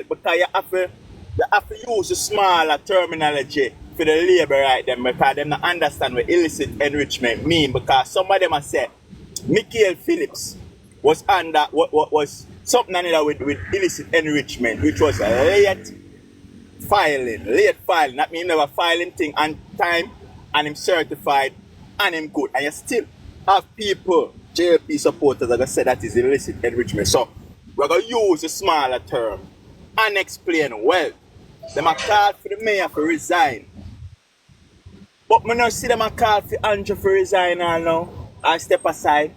because you have to use a smaller terminology for the labor right them because them not understand what illicit enrichment mean because some of them have said Michael Phillips was under what was something under with illicit enrichment, which was a late filing. That means never filing thing on time and him certified and him good. And you still have people, JLP supporters, that say that is illicit enrichment. So we're going to use a smaller term. Unexplained wealth. Them a call for the mayor to resign. But I don't see them a call for Andrew to resign or now. Or step aside.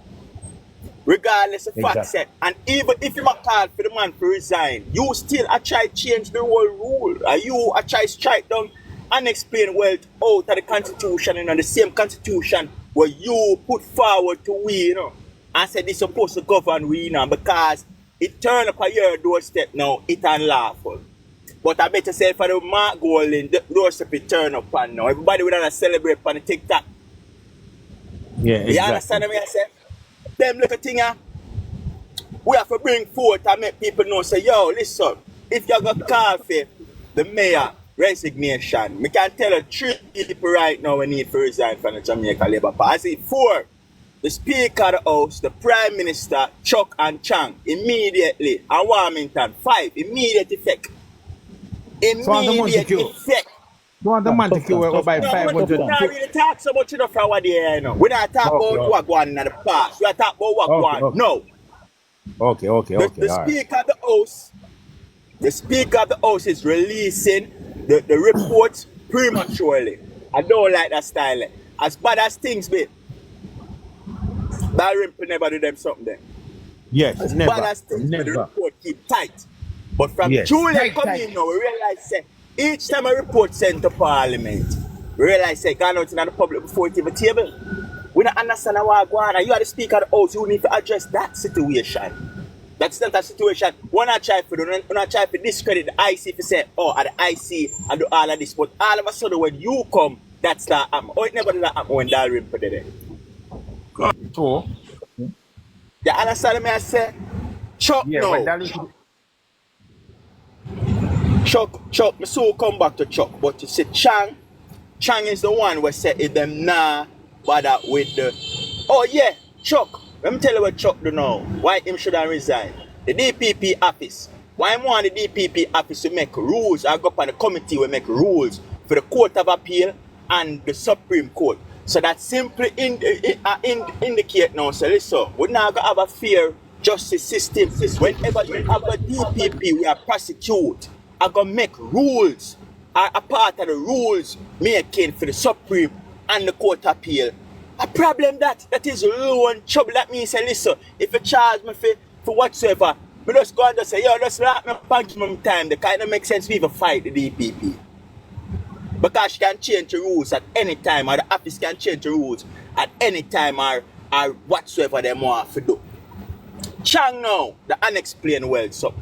Regardless of fact set. And even if you a call for the man to resign, you still a try change the whole rule. Or you a try strike down unexplained wealth out of the constitution, the same constitution where you put forward to we, and said this supposed to govern we, because it turned up at your doorstep now, it unlawful. But I better say for the Mark Golding, the doorstep it turn up on now. Everybody will celebrate on the TikTok. Yeah, exactly. You understand what I say? Them little thing, we have to bring forth and make people know, say, yo, listen, if you got call for the mayor resignation, we can tell 3 people right now we need to resign from the Jamaica Labour Party. I see 4. The Speaker of the House, the Prime Minister, Chuck and Chang, immediately, and Warmington, 5, immediate effect. Immediate effect. Want the Montague or by 500? We don't really talk so much enough for our day, we don't talk about what going in the past. We are talking about what going now. Okay. The Speaker of the House, the Speaker of the House is releasing the reports prematurely. I don't like that style. As bad as things be, Barry never do them something there. Yes, as never. Bad as things, the report keep tight. But from Julia coming now, we realize say each time a report sent to Parliament, we realize say gone out in the public before it even table. We don't understand what going on. You are the Speaker of the House, you need to address that situation. That's not a situation. We're not trying to discredit the IC for say, at the IC and do all of this. But all of a sudden when you come, that's not happen. It never did that happen when Dalrymple put it there. So, you understand me I say? Chuck now. Chuck, me so come back to Chuck. But you see Chang is the one who said if them nah bother with the Chuck. Let me tell you what Chuck do now. Why him shouldn't resign. The DPP office. Why him want the DPP office to make rules? I go up on the committee will make rules for the Court of Appeal and the Supreme Court. So that simply indicate now, so listen, we're not going to have a fair justice system. Whenever you have a DPP, we are prosecute. I'm going to make rules. A part of the rules making for the Supreme and the Court of Appeal. A problem that is low and trouble. That means, say, listen, if you charge me for whatsoever, I just go and just say, yo, just lock me maximum time. The kind of make sense we even fight the DPP. Because she can change the rules at any time, or the office can change the rules at any time, or whatsoever they want to do. Chang now, the unexplained wealth, so.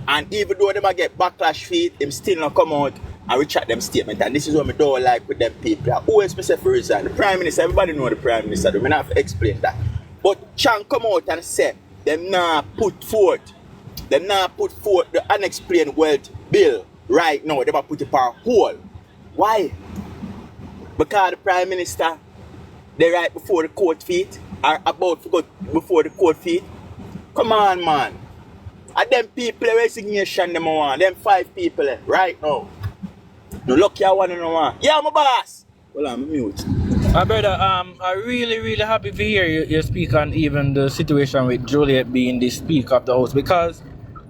And even though they might get backlash feed, him still not come out and retract them statement. And this is what I don't like with them people. I always say for reason. The Prime Minister, everybody know the Prime Minister. We don't have to explain that. But Chang come out and say, them now put forth the unexplained wealth bill right now. They might put it on hold. Why? Because the Prime Minister, they right before the court feet, or about to go before the court feet. Come on, man. And them people, resignation, them want. Them 5 people right now. No lucky I want to know one. Yeah, my boss. Well, I'm mute. My brother, I'm really happy to hear you speak on even the situation with Juliet being the Speaker of the House, because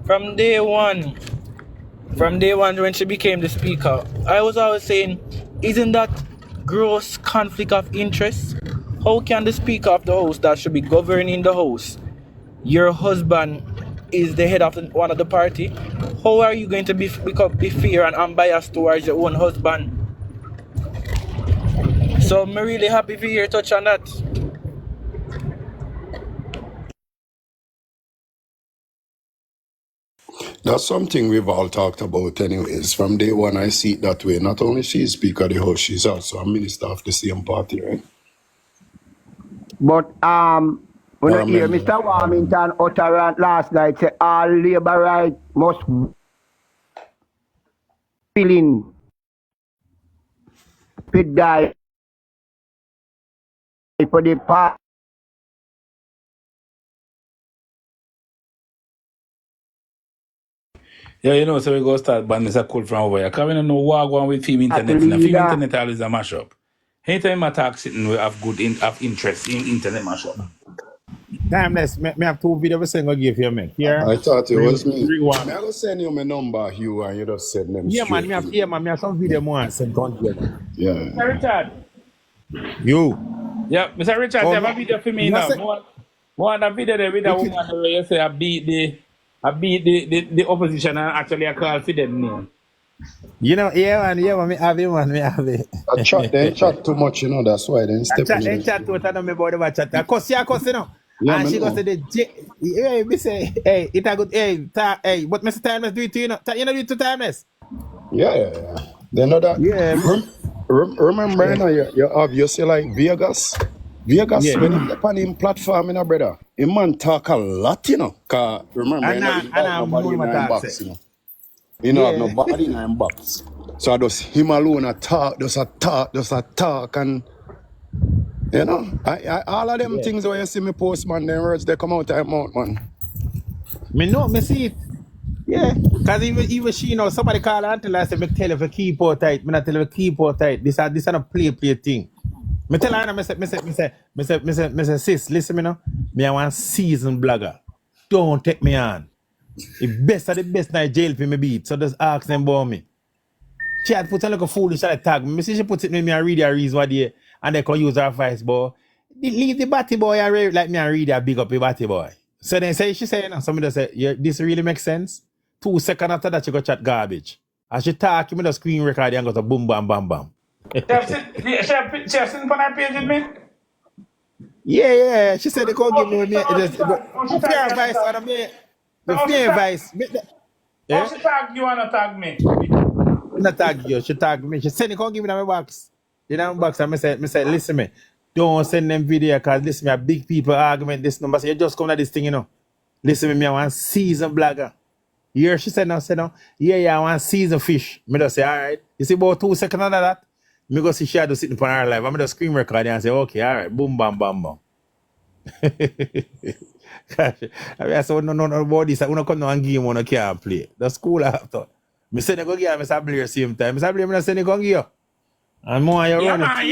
from day one when she became the Speaker, I was always saying, isn't that gross conflict of interest? How can the Speaker of the House that should be governing the House, your husband is the head of one of the party? How are you going to be fair and unbiased towards your own husband? So I'm really happy to hear you touch on that. That's something we've all talked about anyways. From day one, I see it that way. Not only she's Speaker of the House, she's also a minister of the same party, right? But when I hear Mr. Warmington utter last night say all labor rights must feeling pit die for the past. Yeah, you know, so we go start ban Mr. Cool from over here. Because we don't know what going with film internet. Now, film internet always a mashup. Anytime I talk something, we have have interest in internet mashup. Timeless. Me have 2 videos we send give you, man. Here. I thought it was me. Rewind. May I go send you my number, Hugh, and you just send them Yeah, man. straight. Me have some video more and send on here, man. Yeah. Mr. Richard. You. Yeah, Mr. Richard, Oh, you have a video for me you now. say- One a video there with a woman where you say I beat the opposition and actually I call for them name. You know, yeah, man, me have it, man, me have it. I chat, they chat too much, you know, that's why they I step chat, in. chat to her, me about the chat. I cuss, you know. Yeah, And me she know. goes to the hey, me say, hey, it a good, hey, what Mr. Timeless do it to you, know? You know, do it to Timeless. Yeah. They know that. Yeah. Remember, you know, you obviously like Vegas. Vegas, Yeah. when you on him platform, you know, brother, a man talk a lot, you know. Cause remember, And you know, now- he and got now nobody in more him talk, box, say. you know. He don't have Yeah. nobody in him box. So I just him alone a talk, just a talk, and you know, I all of them Yeah. things where you see me post, man, them words they come out of my mouth, man. Me know, me see it. Yeah. Cause even she, you know, somebody call her until I say, me tell her to keep her tight. Me not tell her to keep her tight. This is a play thing. Me tell her, me say, sis, listen, me know. Me a one seasoned blogger. Don't take me on. The best of the best in jail for me beat. So just ask them about me. She had put a little foolish at the tag. Me see she put it in me and read her reason what day and they can use her voice, boy. Leave the batty boy and read like me and read her big up the batty boy. So then she say, you know, somebody just say, yeah, this really makes sense. 2 seconds after that, she go chat garbage. As she talk, you me the screen record and go to boom, bam, bam, bam. She have seen on her page with me? Yeah. She said they can't give me she fair tag advice you? on me. The Oh, she fair tag- advice. Oh, she tag you and not tag me. She not tag you, she tag me. She said they can't give me that box. The damn box. And me say, listen me. Don't send them video because listen me a big people argument this number. So you just come to this thing, you know. Listen me, I want season blogger. Here she said no. Yeah, I want season fish. Me just say, alright. You see about 2 seconds of that? Me go see Shadow sitting upon her live. I'm just screen record and say, okay, alright, boom, bam, bam, bam. Gosh, I mean, I said, no, about this. I want to come down and game one, I can't play. The school after. Me say, they go give Mr. Blair same time. Mr. Blair, me say, they go give you. And more you Yeah, run man, it.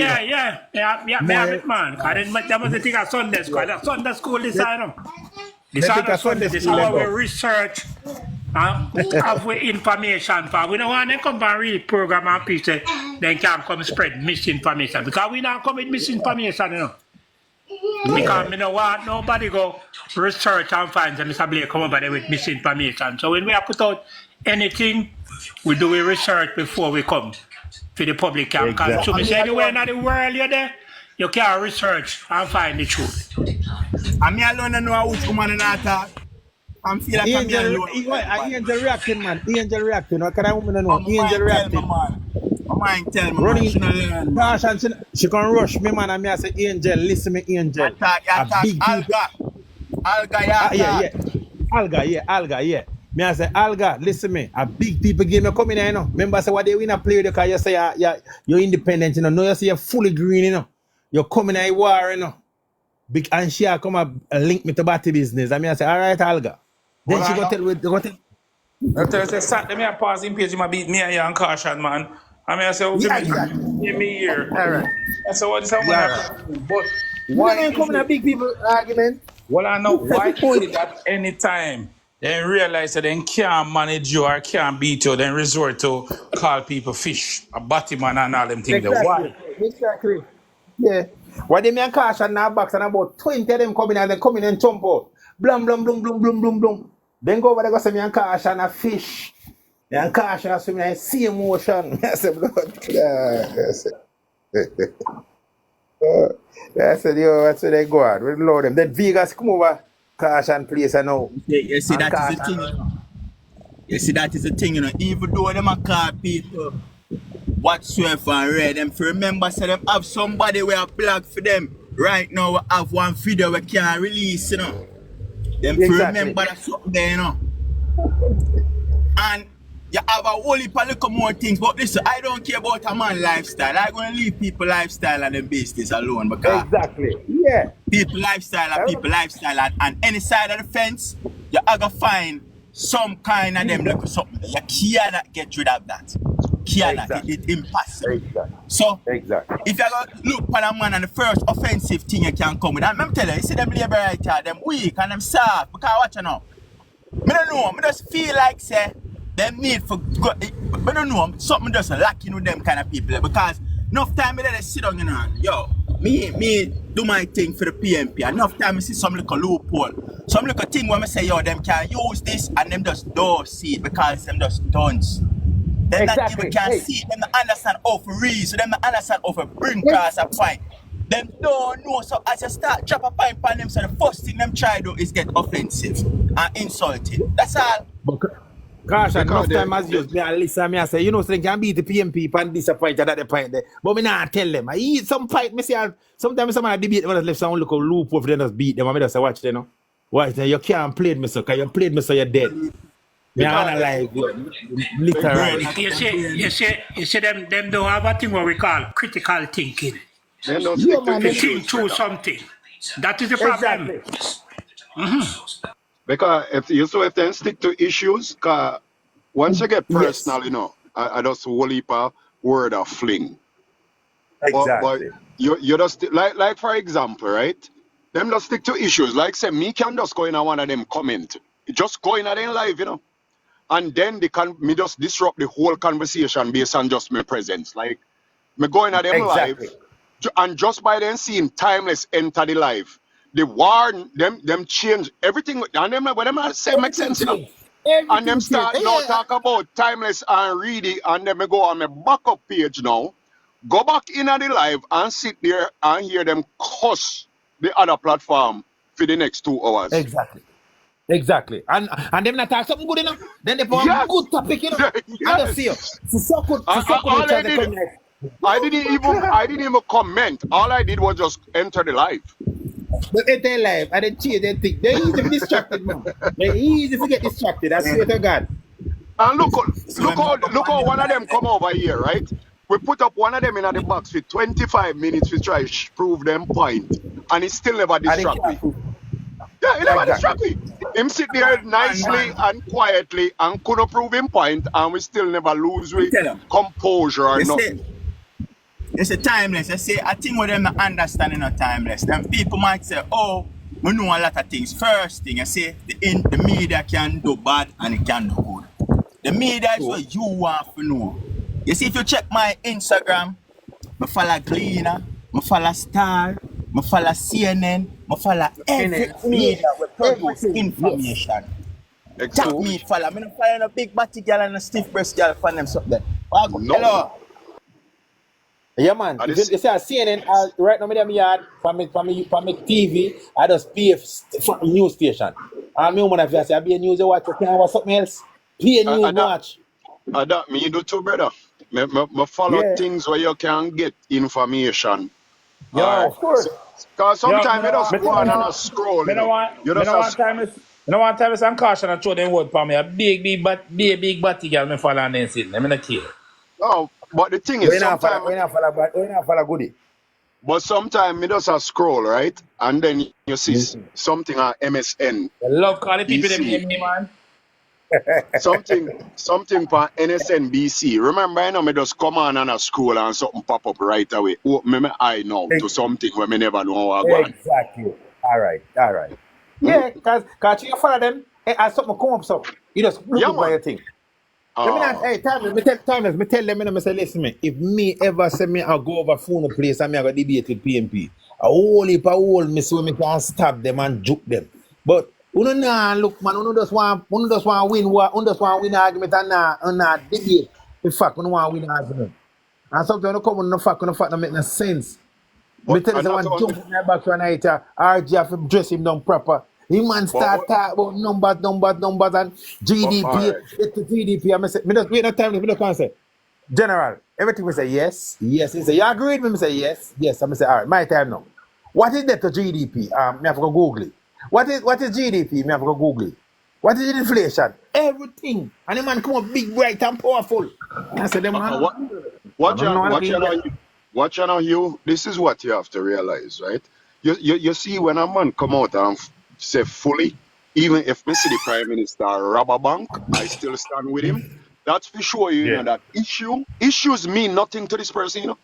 yeah, me have it, man. Because that was the thing at Sunday school. That Sunday school this time. This think other a Sunday Sunday, this school how we level. research have we information for. We don't want them come and read program and people then can come spread misinformation. Because we not come with misinformation, you know. Because we don't want nobody go research and find them Mr. Blake come over there with misinformation. So when we have put out anything, we do a research before we come for the public can Exactly. consume. So anywhere in the world you're there, you can research and find the truth. And me alone know which woman in that talk. I'm feel like I'm alone. Angel reacting, man. Angel reacting. What can I woman know? Angel Tell me, reacting. man. My mind tell me, man. Running. She no learn, man. Gosh, and she can rush me, man. And me I say, Angel, listen me, Angel. Attack, A big people. Alga, yeah. Alga, yeah. Me I say, Alga, listen me. A big people give me coming here, you know. Remember, I say, what they win a play because you say you're independent, you know. No, you say you're fully green, you know. You're coming here, war, you know. Big and she come up link me to batty business. I mean, I say, all right, Alga. Then Well, she I go know. tell. I tell you, say, Saturday, me a passing page, you beat me and you and caution, man. I mean, I say, oh, Yeah, give me here. All right. I say, what is that one? But Why why ain't is coming a it? big people argument? Well, I know why is it that anytime they realize that they can't manage you or can't beat you, then resort to call people fish, a batman and all them things. Why? Exactly. Yeah. Why they me caution now box and about 20 of them coming and they coming and jump out. Blum, blum, blum, blum, blum, blum, blum. Then go over there go say me and caution a fish. And caution a swimming and see emotion. I said, blood. Yeah, I said, yo, that's where they go on. We load them. Then Vegas come over. Caution place I know. You see, And that is the thing, you know. You see, that is the thing, you know. Even though them a call people whatsoever and read them, if you remember, say them have somebody where a blog for them. Right now, we have one video we can't release, you know. Them if you Exactly. remember that something there, you know. And you have a whole heap of little more things. But listen, I don't care about a man lifestyle. I'm going to leave people lifestyle and them business alone because Exactly. Yeah. people lifestyle are people lifestyle, and any side of the fence, you are going to find some kind of them little something. You cannot get rid of that. Cannot. Exactly. It's impossible. Exactly. So, Exactly. if you go look for a man and the first offensive thing you can come with, and I'm telling you, see them labor right here, them weak and them soft, because watch you now. I don't know, I just feel like say them need for I don't know, something just lacking with them kind of people because enough time I sit down, you know, yo, me do my thing for the PNP. Enough time I see some little loophole. Some little thing where I say, yo, them can use this and them just don't see it because them just don't. Them not even can see it, them not understand how to reason, them not understand how to bring across a point. Them don't know, so as you start drop a pipe on them, so the first thing them try to do is get offensive and insulting. That's all. But gosh, enough Because time as you me and listen me I say, you know, so they can beat the PNP and disappointed at the point there. But me not tell them. I eat some fight, me say sometimes someone debate them and left some look a loophole for them just beat them and me just say watch them, know. Watch them, you can't play me so, because you played me so you're dead. Me analyze literally. You see them don't have a thing what we call critical thinking. they don't Yeah, stick to man, They them- issues. think through brother. something. That is the problem. Exactly. Because if they stick to issues, cause once you get personal, you know, I just whole heap of word of fling. But Exactly. you just like for example, right? Them just stick to issues. Like say me can just go in on one of them comment. Just go in at them live, you know. And then me just disrupt the whole conversation based on just my presence. Like me going at them Exactly. live, and just by then seeing Timeless enter the live, the war them change everything, and them when them say make sense, you know. And them start now talk about Timeless and Reedy, and then me go on my backup page now, go back in at the live and sit there and hear them cuss the other platform for the next 2 hours. Exactly. And them not talk something good enough. Then they put Yes. a good topic, you know. And Yes. see you. So good. I didn't even comment. All I did was just enter the live. But they tell life and they cheat, they think. They're easy to be distracted, man. They're easy to get distracted. I swear to God. And look how one of them come over here, right? We put up one of them in the box for 25 minutes to try prove them point, and it still never distract me. Yeah, he never distract me. Him sit there nicely and quietly and couldn't prove him point, and we still never lose with composure or nothing. It's a Timeless. I say, I think what them not understanding of Timeless. Then people might say, oh, we know a lot of things. First thing, I say, the media can do bad and it can do good. The media is what you want to know. You see, if you check my Instagram, I follow Gleaner, I follow Star, I follow CNN, I follow every media will produce information. Tap me, follow. I'm not following a big batty girl and a stiff breast girl for them something. Hello. Yeah, man. And If you say CNN, right now, me them yard from me TV, I just pay for news station. And me woman, if you say I be a news watch, you can't watch something else. Pay news watch. That me do too, brother. Me follow things where you can get information. Yeah, of course. Because sometimes you just go on and scroll. Me no want Timeless and Caution and throw them word for me. A big batty girl me follow and then sit. Me not care. No, but the thing is, We not follow goodie. but sometimes me just a scroll, right? And then you see something on MSN. I love calling people them BC. name, man. something for NSNBC. Remember, I know me just come on and a scroll and something pop up right away. Open my eye now to something where me never know how to go on. Exactly. All right. Yeah, because you follow them, as something come up, so you just look by your thing. Hey, Timeless, me tell them, I say, listen, me, if me ever say me I go over phone place and me I go debate with PNP, a whole heap of hole me so me can stab them and juke them. But you know, look, man, you just want win argument and not debate. In fact, you want win argument. And sometimes you come on the fact don't make no sense. Me tell you someone jump in my back one night, RG have to dress him down proper. He man start talk about numbers and GDP. It's the GDP. I say, me just wait no time. Me just can't say, General, everything we say yes. He say, you agree with me? Me say yes. I say, all right, my time now. What is that to GDP? Me have to go Google it. What is GDP? Me have to go Google it. What is inflation? everything. And the man come up big, bright, and powerful. I said, them man. Watch on you. This is what you have to realize, right? You see when a man come out and say fully, even if me see the Prime Minister rob a bank, I still stand with him. That's for sure, you know, that issues mean nothing to this person, you know.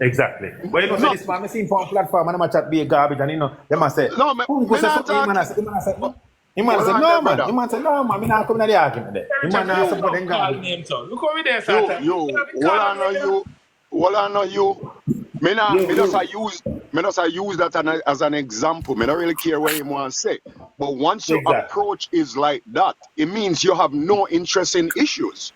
Exactly. But you know, say this man, I see him on platform and I'm chat be a garbage and you know, they must say, no, man, he man say, no man, he man say, no man, I'm not coming to the argument there. He man not support them garbage. Look over there, sir. What I know you. Me just use that as an example. Me don't really care what you want to say. But once your approach is like that, it means you have no interest in issues.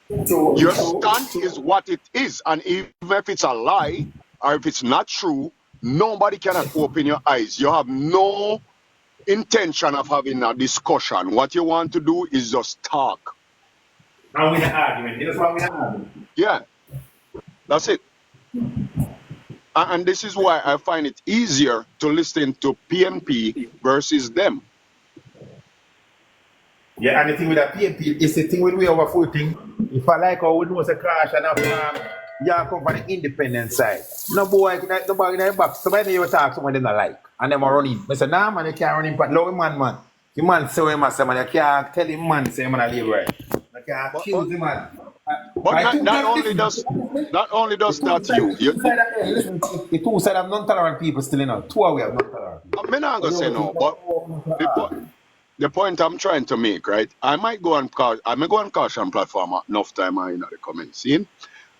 Your stand is what it is. And even if it's a lie or if it's not true, nobody can open your eyes. You have no intention of having a discussion. What you want to do is just talk. And win an argument. That's why we have argument. Yeah. That's it. And this is why I find it easier to listen to PNP versus them. Yeah, and the thing with that PNP is the thing with we over footing. If I like how we know the crash and you come from the independent side. No boy in the back. Somebody you talk someone they not like. And them are running. I say, nah man, you can't run him but low man. The man say him as man, you can't tell him man say him and live right. You can't accuse him man. But that only does that you. The two side of non-tolerant people still in know. Two are we have non-tolerant people. I'm not gonna say no, but the point I'm trying to make, right? I may go on Caution platform enough time in the comment scene.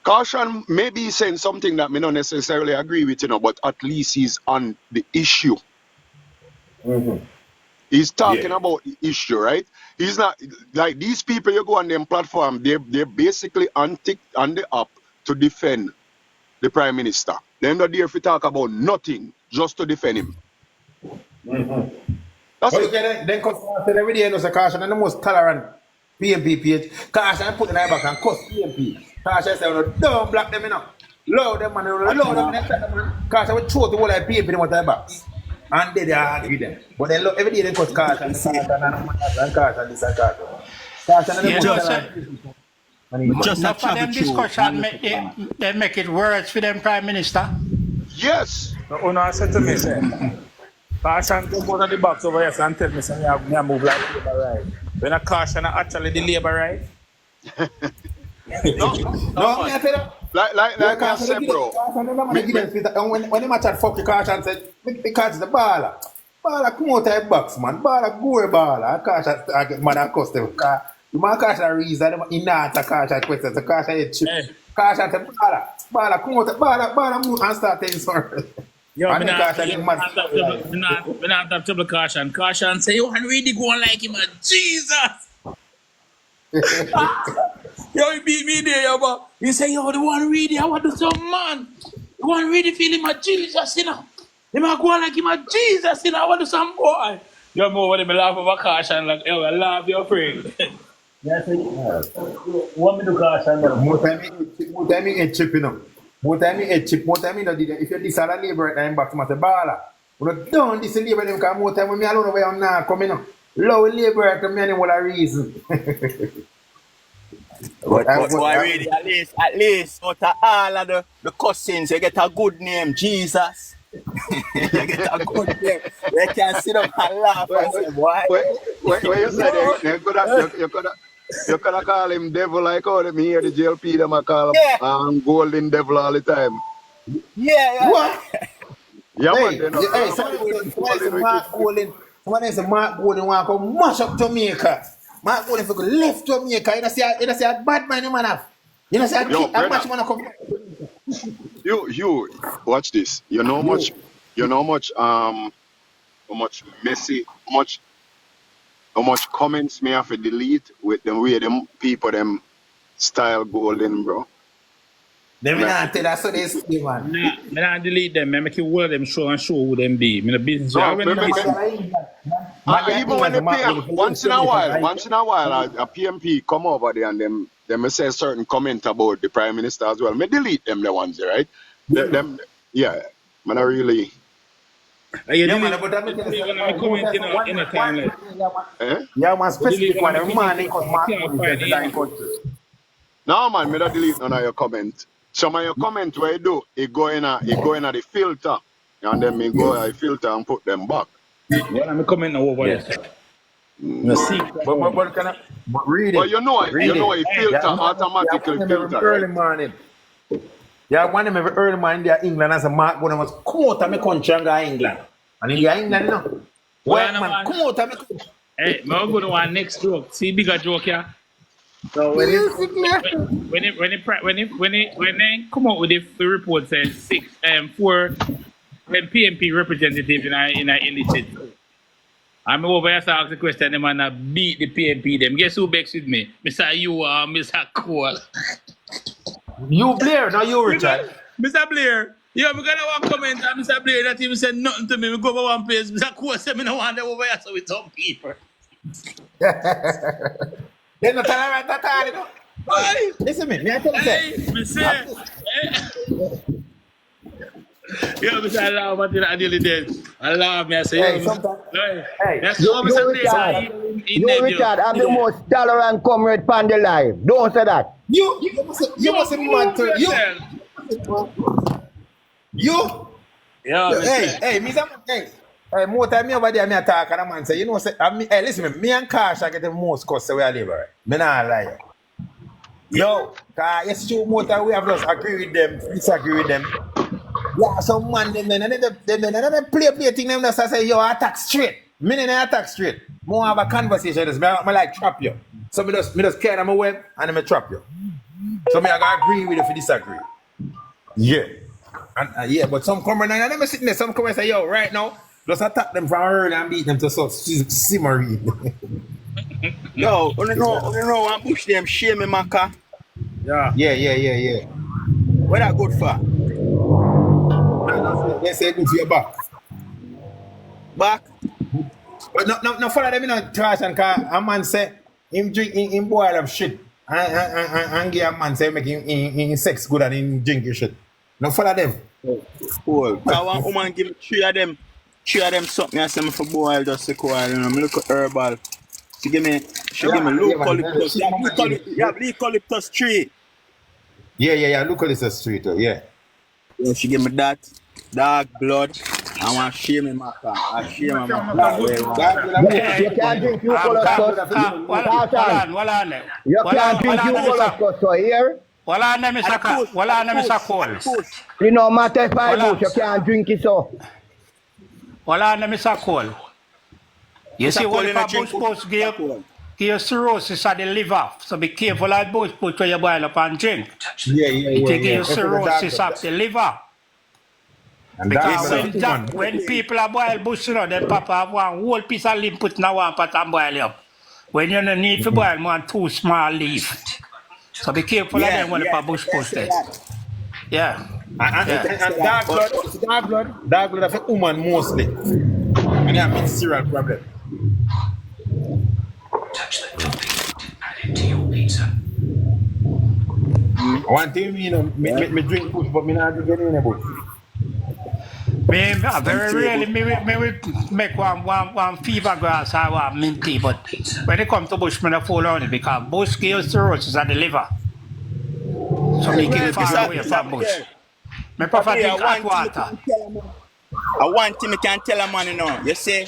Caution may be saying something that me not necessarily agree with, you know, but at least he's on the issue. Mm-hmm. He's talking about the issue, right? He's not like these people you go on them platform, they're basically on the app to defend the Prime Minister. They're not there if we talk about nothing, just to defend him. Mm-hmm. That's but it. Then customers say every day knows a Caution and the most tolerant PNP page. Caution put in their back and cuss PNP. Caution say, don't block them enough. Load them man, load them man. Caution will throw the whole like PNP in their backs. And they argue with them. But then look, every day they cut Caution and Caution this and Caution. Caution and the just not for them discussion they make it worse for them Prime Minister. Yes. No, I said to me, say, Caution go go to the box over here and tell me, say, I move like Labour right. When a Caution actually the Labour right? No, I tell you. Like I said, bro. When they match at fuck the Caution said, because the baller. Baller come out of the box, man. Baller go baller. Caution target man and cost them. The man Caution reason he not a Caution question. The Caution is chip. Caution said baller. Baller come out baller move and start telling sorry. Yo, I'm not double Caution. Caution say, you want really go on like him, man. Jesus! Yo, he beat me there, yo, but he say, yo, the one really, I want to do some man. The one really feel him a Jesus, you know. They might go on like him a Jesus, you know. I want to do some boy. Yo, more when they laugh over Caution, like, yo, I laugh your friend. Yes, what me do Caution now? More time he ain't chip, you know. More time he ain't chip. More time he don't do that. If you decide to labor at them back to my baller. You don't this labor them because more time when me alone away I'm not coming up. Low labor at the many what a reason. But really, at least out of all of the cousins, you get a good name, Jesus. You get a good name. You can sit up and laugh and say, why? When you say that, you could call him devil like how them here, the JLP, them a call him golden devil all the time. Yeah. What? Yeah, hey, man. Somebody say Mark Golden want to mash up Jamaica. Mark Golden for left Jamaica. You know say a bad man man have. You know say a match man come. You watch this. You know how much comments me have to delete with the way them people them style golden, bro. They will not tell us so they see, man. Nah, me not delete them. Me make you all them show who them be. Me the business. Even when they pay, once in a while, a PNP come over there and them say a certain comment about the Prime Minister as well. Me delete them the ones, right? Them, yeah. Man, I really. You Yeah, delete, man, but I'm you telling delete you, one of my comment in a time like. Eh? yeah, man, You delete specific one one. of my Every comment man, in they cause a Mark can't money, find says, it, the you dying know. country. No man, me not delete none of your comment. Some of your comment where you do, it go in the filter. And then me go I filter and put them back. One of my comment now over Yeah. there, sir. No Mm. secret But, home. but, can I, but read But it. you Read know it. it Hey, filter Yeah, automatically one of them every filter, right? early morning. Yeah, one of them every early morning in England as a Mark when I was come out of my country and go to England. And in England, you know. one of Workman, one. come out of my country. Hey, me go to one next joke. See bigger joke here. So Music, man. when they come out with the report says four PNP representative in the state. I'm over here to ask the question, them and beat the PNP them. Guess who backs with me? Mr. You are Mr. Cole. You Blair, now you Richard. Mr. Blair. Yeah, we got one comment and Mr. Blair that even said nothing to me. We go over one place. Mr. Cole said me no want them over here so with some people. They're not tolerant at all, you know. Hey, Listen to me, I tell you hey, that. me say, hey. Yo, Mr. I love what I nearly did. I love me. I say, yo, Hey, Mr. sometimes, Hey, hey, that's You, all you Mr. Blair Richard, in you there, Richard, I'm the yeah. most tolerant comrade on the live. Don't say that. you must be mad to yourself. you. Yeah, Hey, me some hey, more time me over there, me attack and a man say, you know, say, hey, listen, me and Cash I get the most cuss where I live, right? Me not lie. Yo, cause it's true, more time we have just agree with them, disagree with them. Yeah, some man, them play thing, them just say, yo, attack straight. Me not attack straight. More have a conversation, just me like trap you. So me just carry them away and me trap you. So me I gotta agree with you if you disagree. Yeah. And yeah, but some come and I never sitting there, some come and say, yo, right now, just attack them from early and beat them to so simmering. Yo, you know, and push them shame me, Maka. Yeah. Yeah. What that good for? They say good for your back. Back? But no follow them in a trash and car. A man say him drink him boil up shit. And give a man say make him sex good and him drink your shit. No follow them. Cool. Cause one woman give me three of them something I say me for boil just a while, you know. Me look at herbal. She give me eucalyptus. You have eucalyptus tree. Yeah. Look at this street, yeah. Yeah, she give me that. Dark blood. I want to shame me, Maka. I shame my Maka. You can't drink eucalyptus. Hold on. You can't drink eucalyptus, so here. Hold on, Mr. Cole. It no matter if I bush, you can't drink it, so. Hold on, Mr. Cole. You see what if a bush post give you cirrhosis of the liver, so be careful of bush put when you boil up and drink. Yeah. It give you cirrhosis of the liver. And Because when people are boil bush, you know, then papa have one whole piece of leaf put in one pot and boil up. When you don't need to boil more than 2 small leaf. So be careful of them when the bush post it. Yeah. And dark blood affect woman mostly. And they have serial problem. One thing, you know, me drink push, but me not drink any bush. Me very rarely me make one fever grass or one mint tea, but when it comes to bush, me not fall on it because bush gives cirrhosis of the liver. So me keep far away from bush. Me prefer drink hot water. I want thing I can tell a man, you know. You say,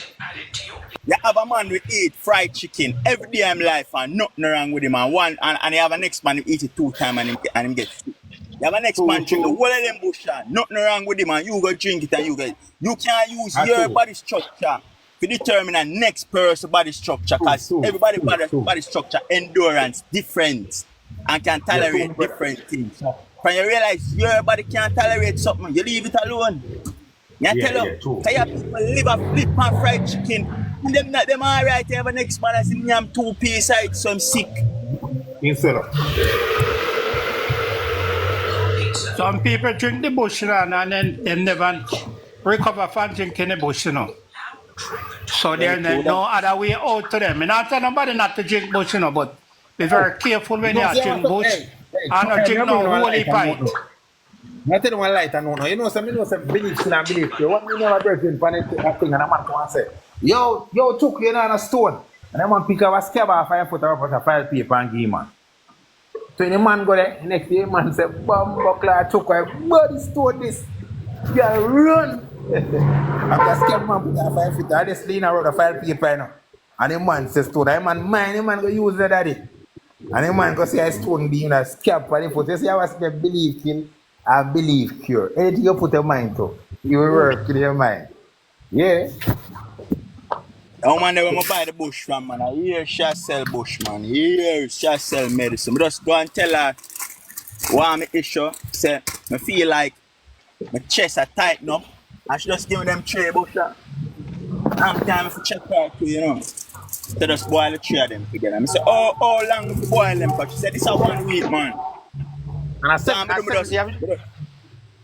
you have a man who eat fried chicken every day in life and nothing wrong with him. And you have a next man who eat it 2 times and him get sick. You have a next man drink the whole of them bush and nothing wrong with him and you go drink it and you get. You can't use your body structure to determine the next person's body structure because everybody's body structure endurance different and can tolerate different things. When you realize your body can't tolerate something, you leave it alone. You tell them, tell people live a flip and fried chicken. And them alright, you have a next man that's in yam 2 piece side, so I'm sick. Instead of. Some people drink the bush, you know, and then they never recover from drinking the bush, you know. So there's no other way out to them. And I tell nobody not to drink bush, you know, but be very careful when you drink bush. And not drink no holy pint. I tell you one light and no. You know, some belief still and belief. One me never break in for that thing and a man come and say, yo, took you on a stone. And the man pick up a scab off and put up a file paper and give him, man. So the man go there, next day man say, Bumbuckler took a body stone this. You run. After scab man put up 5 feet, I just lean around the file paper, you know. And the man says stone, the man go use the daddy. And the man go say a stone being a scab for the foot. You see how I say believe kill and believe cure. Anything you put your mind to, you will work in your mind. Yeah. The woman there when I buy the bush from, man, I hear she sell bush, man. Here she sell medicine. I just go and tell her what my issue. Say, I feel like my chest are tighten up. And she just give me them 3 bush. I'm time to check her too, you know. So just boil the 3 of them together. I say, oh, how long to boil them? But she said, this is 1 week, man. And I So said, I'm going to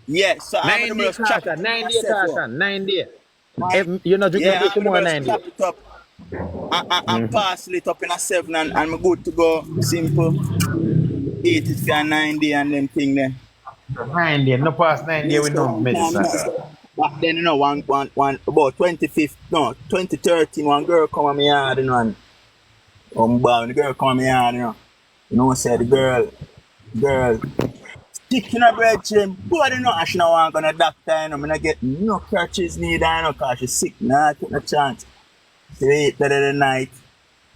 yeah, so I'm 9 going to days just chop caution, it 9 days myself, caution, 9 days. If you know, drink yeah, no I'm more going to 9 just days. chop it up and parcel it up in a 7 and I'm good to go. Simple. Eat it for a 9 day and them thing there. 9 days, no past 9 days Yes, with so no one time, medicine. back then, you know, about 2013, one girl come on my yard, you know, and the girl come on my yard, you know, said the girl, stick in her bread, Jim, but you know, and she don't want to go to the doctor, you know, I'm not get no crutches neither, you know, because she's sick, nah, take no chance. She wait better the night,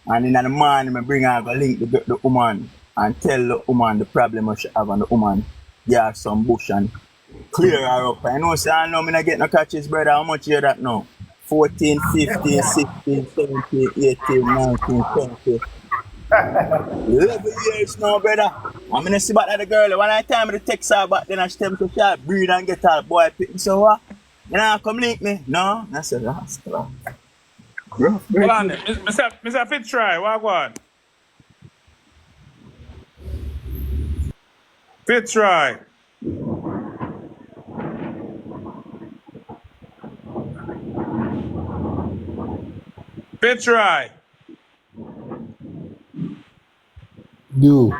and in the morning, I bring her, go link the woman, and tell the woman the problem she have, and the woman give her some bush and clear her up. I know, say, I know, I'm not get no catches, brother. How much you hear that now? 14, 15, 16, 17, 18, 19, 20. 11 years now, brother. I'm gonna see back at the girl. When I time to text her back, then I tell me to shot, breathe and get her. Boy, pick me. So what? You know, come link me. No? I said, that's bro. Hold on, Mr. Fitzroy, what go on? Fitzroy. Fitzroy. Do.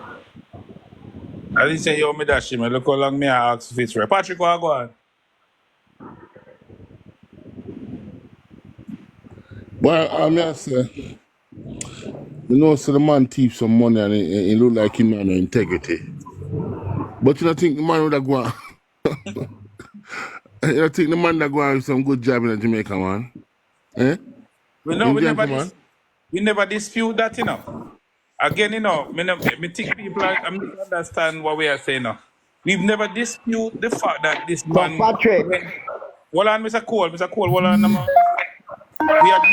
I didn't say you me dash him. Look how long me I ask Fitzroy. Patrick, what go on? Well, I mean, I say, you know, so the man thief some money and it look like him man no integrity. But you don't think the man would have gone, you don't think the man that go and have some good job in Jamaica, man? Eh? We know In Jamaica, we never dispute that, you know. Again, you know, me think people are understand what we are saying now. We've never dispute the fact that this So man Patrick, went. Hold on, Mr. Cole, hold on. We have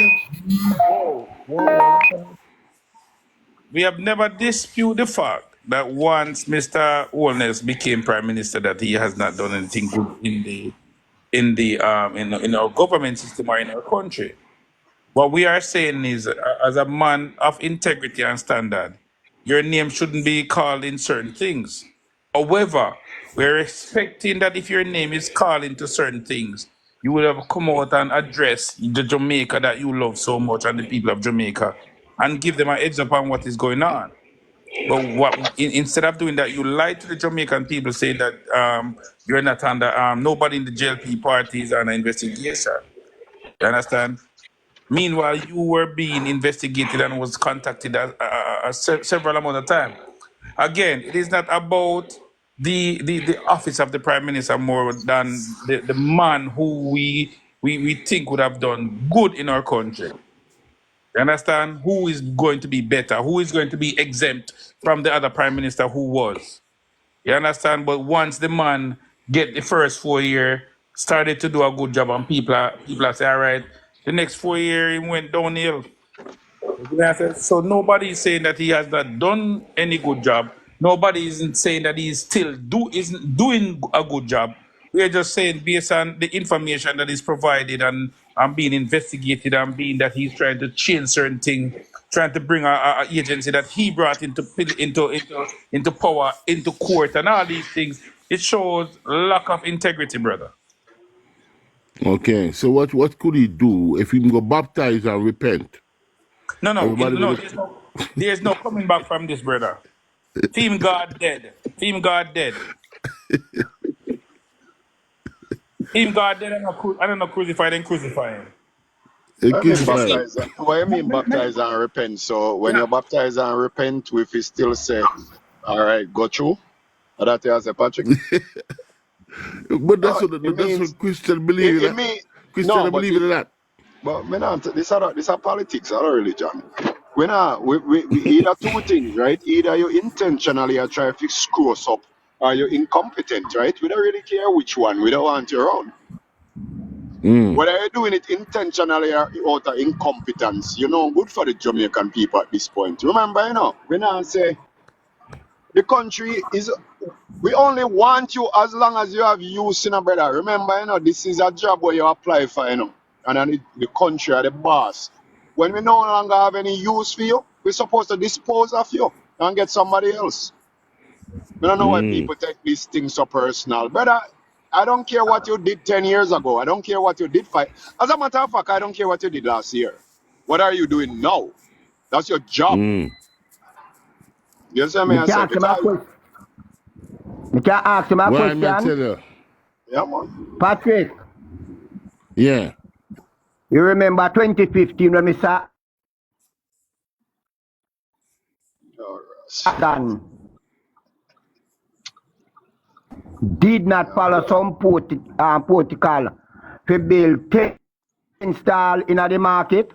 we have never disputed the fact that once Mr. Holness became Prime Minister, that he has not done anything good in our government system or in our country. What we are saying is, as a man of integrity and standard, your name shouldn't be called in certain things. However, we're expecting that if your name is called into certain things, you will have come out and address the Jamaica that you love so much and the people of Jamaica and give them a heads up on what is going on. But instead of doing that, you lied to the Jamaican people saying that you're not under, nobody in the JLP party is under investigation. You understand? Meanwhile, you were being investigated and was contacted several amount of time. Again, it is not about the office of the Prime Minister more than the man who we think would have done good in our country. You understand? Who is going to be better? Who is going to be exempt from the other Prime Minister who was? You understand? But once the man get the first 4 year, started to do a good job, and people are say, all right, the next 4 year he went downhill. So nobody is saying that he has not done any good job. Nobody isn't saying that he isn't doing a good job. We are just saying based on the information that is provided and being investigated and being that he's trying to change certain things, trying to bring a agency that he brought into power, into court and all these things. It shows lack of integrity, brother. Okay, so what could he do if he go baptize and repent? No, Everybody go there's no coming back from this, brother. Theme God dead. Theme God dead. If God then I don't know crucify, then crucify him. It I mean, crucified. baptize. What you mean, baptize and repent? So when Yeah. you baptize and repent, if you still say, all right, go through, that you say, Patrick? But No, it that's means, what Christian believe in it that. mean, Christian no, believe in that. but me not, this are politics, not religion. We either two things, right? Either you intentionally are trying to screw us up, or you're incompetent, right? We don't really care which one. We don't want your own. Mm. Whether you're doing it intentionally or out of incompetence, good for the Jamaican people at this point. Remember, we now say the country is, we only want you as long as you have use, brother. Remember, this is a job where you apply for, and then the country are the boss. When we no longer have any use for you, we're supposed to dispose of you and get somebody else. We don't know why Mm. people take these things so personal. Brother, I don't care what you did 10 years ago. I don't care what you did 5. As a matter of fact, I don't care what you did last year. What are you doing now? That's your job. Mm. You see me? Me I can say, ask him a because, question. Me can ask him a Why may I tell question. you? yeah, man. Patrick, Yeah. you remember 2015 when Mr. All right. Hassan did not follow some protocol to build 10 stall in the market?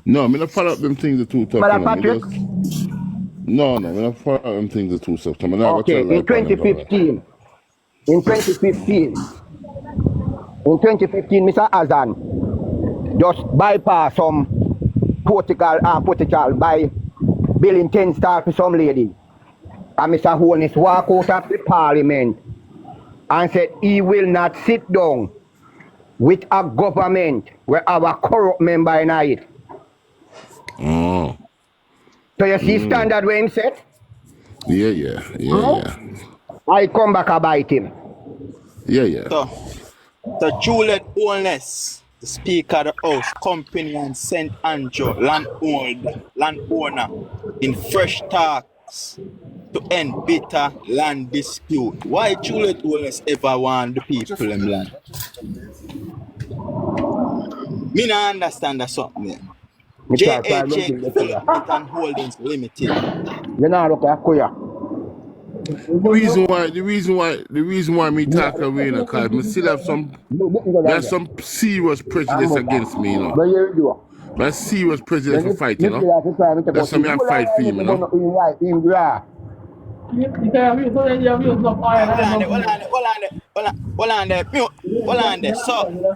No, I'm not follow up them things that too tough, Brother Me Patrick? just no, I'm not follow up them things that too tough. I'm not gonna Okay, tell like on them, brother. in 2015, Mr. Hassan just bypass some protocol by building 10 stall for some lady. And Mr. Holness walk out of the parliament and said he will not sit down with a government where our corrupt member in it. Oh. So you see standard where him set? Yeah. I come back and bite him. Yeah. So Juliet Holness, the Speaker of the House, Company and St. Andrew, landowner, in fresh talks to end bitter land dispute. Why Juliet Holness ever want the people in land? Me not understand that something there. Mr. Private JHA Kuya. Development and Holdings Limited. You know look at Kuya. The reason why me talk away, cause me still have there's some serious prejudice against me, But you do. There's serious prejudice for fight, That's That's why I fight for him, Hold on there. So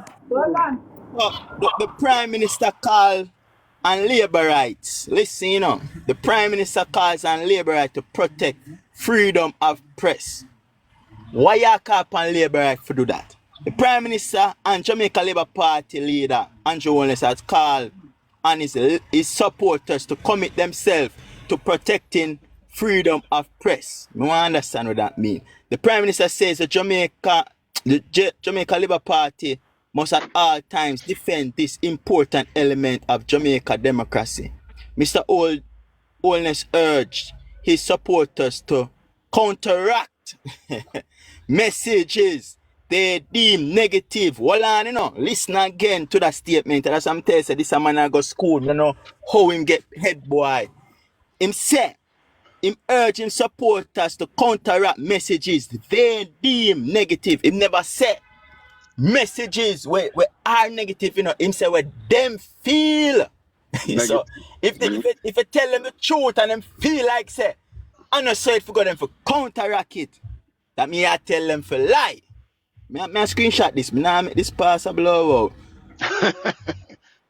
the Prime Minister called on labor rights. Listen, the Prime Minister calls on labor rights to protect freedom of press. Why you call on labor rights to do that? The Prime Minister and Jamaica Labour Party leader, Andrew Holness, has called on his supporters to commit themselves to protecting freedom of press. You understand what that means? The Prime Minister says the Jamaica Labour Party must at all times defend this important element of Jamaica democracy. Mr. Holness urged his supporters to counteract messages they deem negative. Hold on, listen again to that statement. That's what I'm telling you. This man I go school, how him get head boy. Him say, him urging supporters to counteract messages they deem negative. Him never said messages where are negative, him say where them feel. So if you tell them the truth and them feel like say, I not say it for them for counteract it. That me I tell them for lie. Me I screenshot this. Me now make this pass a blow out.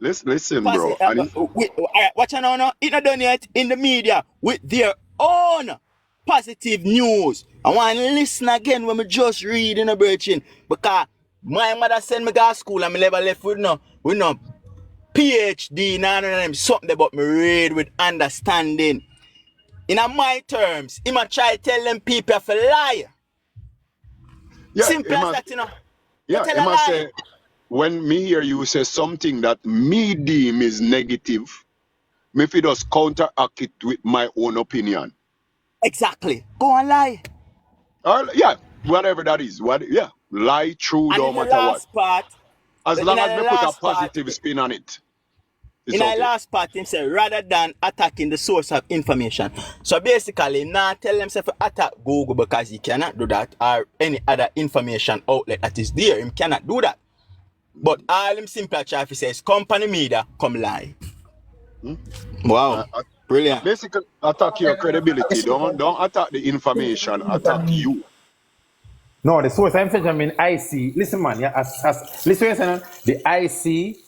Listen, Pass bro. it. Alright, watch out now. It not done yet in the media with their own positive news. I want to listen again when me just read in a virgin. Because my mother sent me to school and me never left with no PhD, none something about me read with understanding. In my terms, he might try to tell them people to lie. Yeah, Simple as that, Yeah, you tell he a must lie. say, when me hear you say something that me deem is negative, me fi just counteract it with my own opinion. Exactly. Go and lie. Or, yeah, whatever that is. Lie true, And no in the matter what. last part, As in long as the we put a last part, positive spin on it, in it's the okay. last part, him say rather than attacking the source of information. So basically, now tell himself to attack Google because he cannot do that, or any other information outlet that is there. Him cannot do that. But all him simply try to say is company media come lie. Hmm? Wow, brilliant. Basically, attack your credibility. Don't attack the information. Attack you. No, the source of information mean IC. Listen, man, yeah, listen, the IC,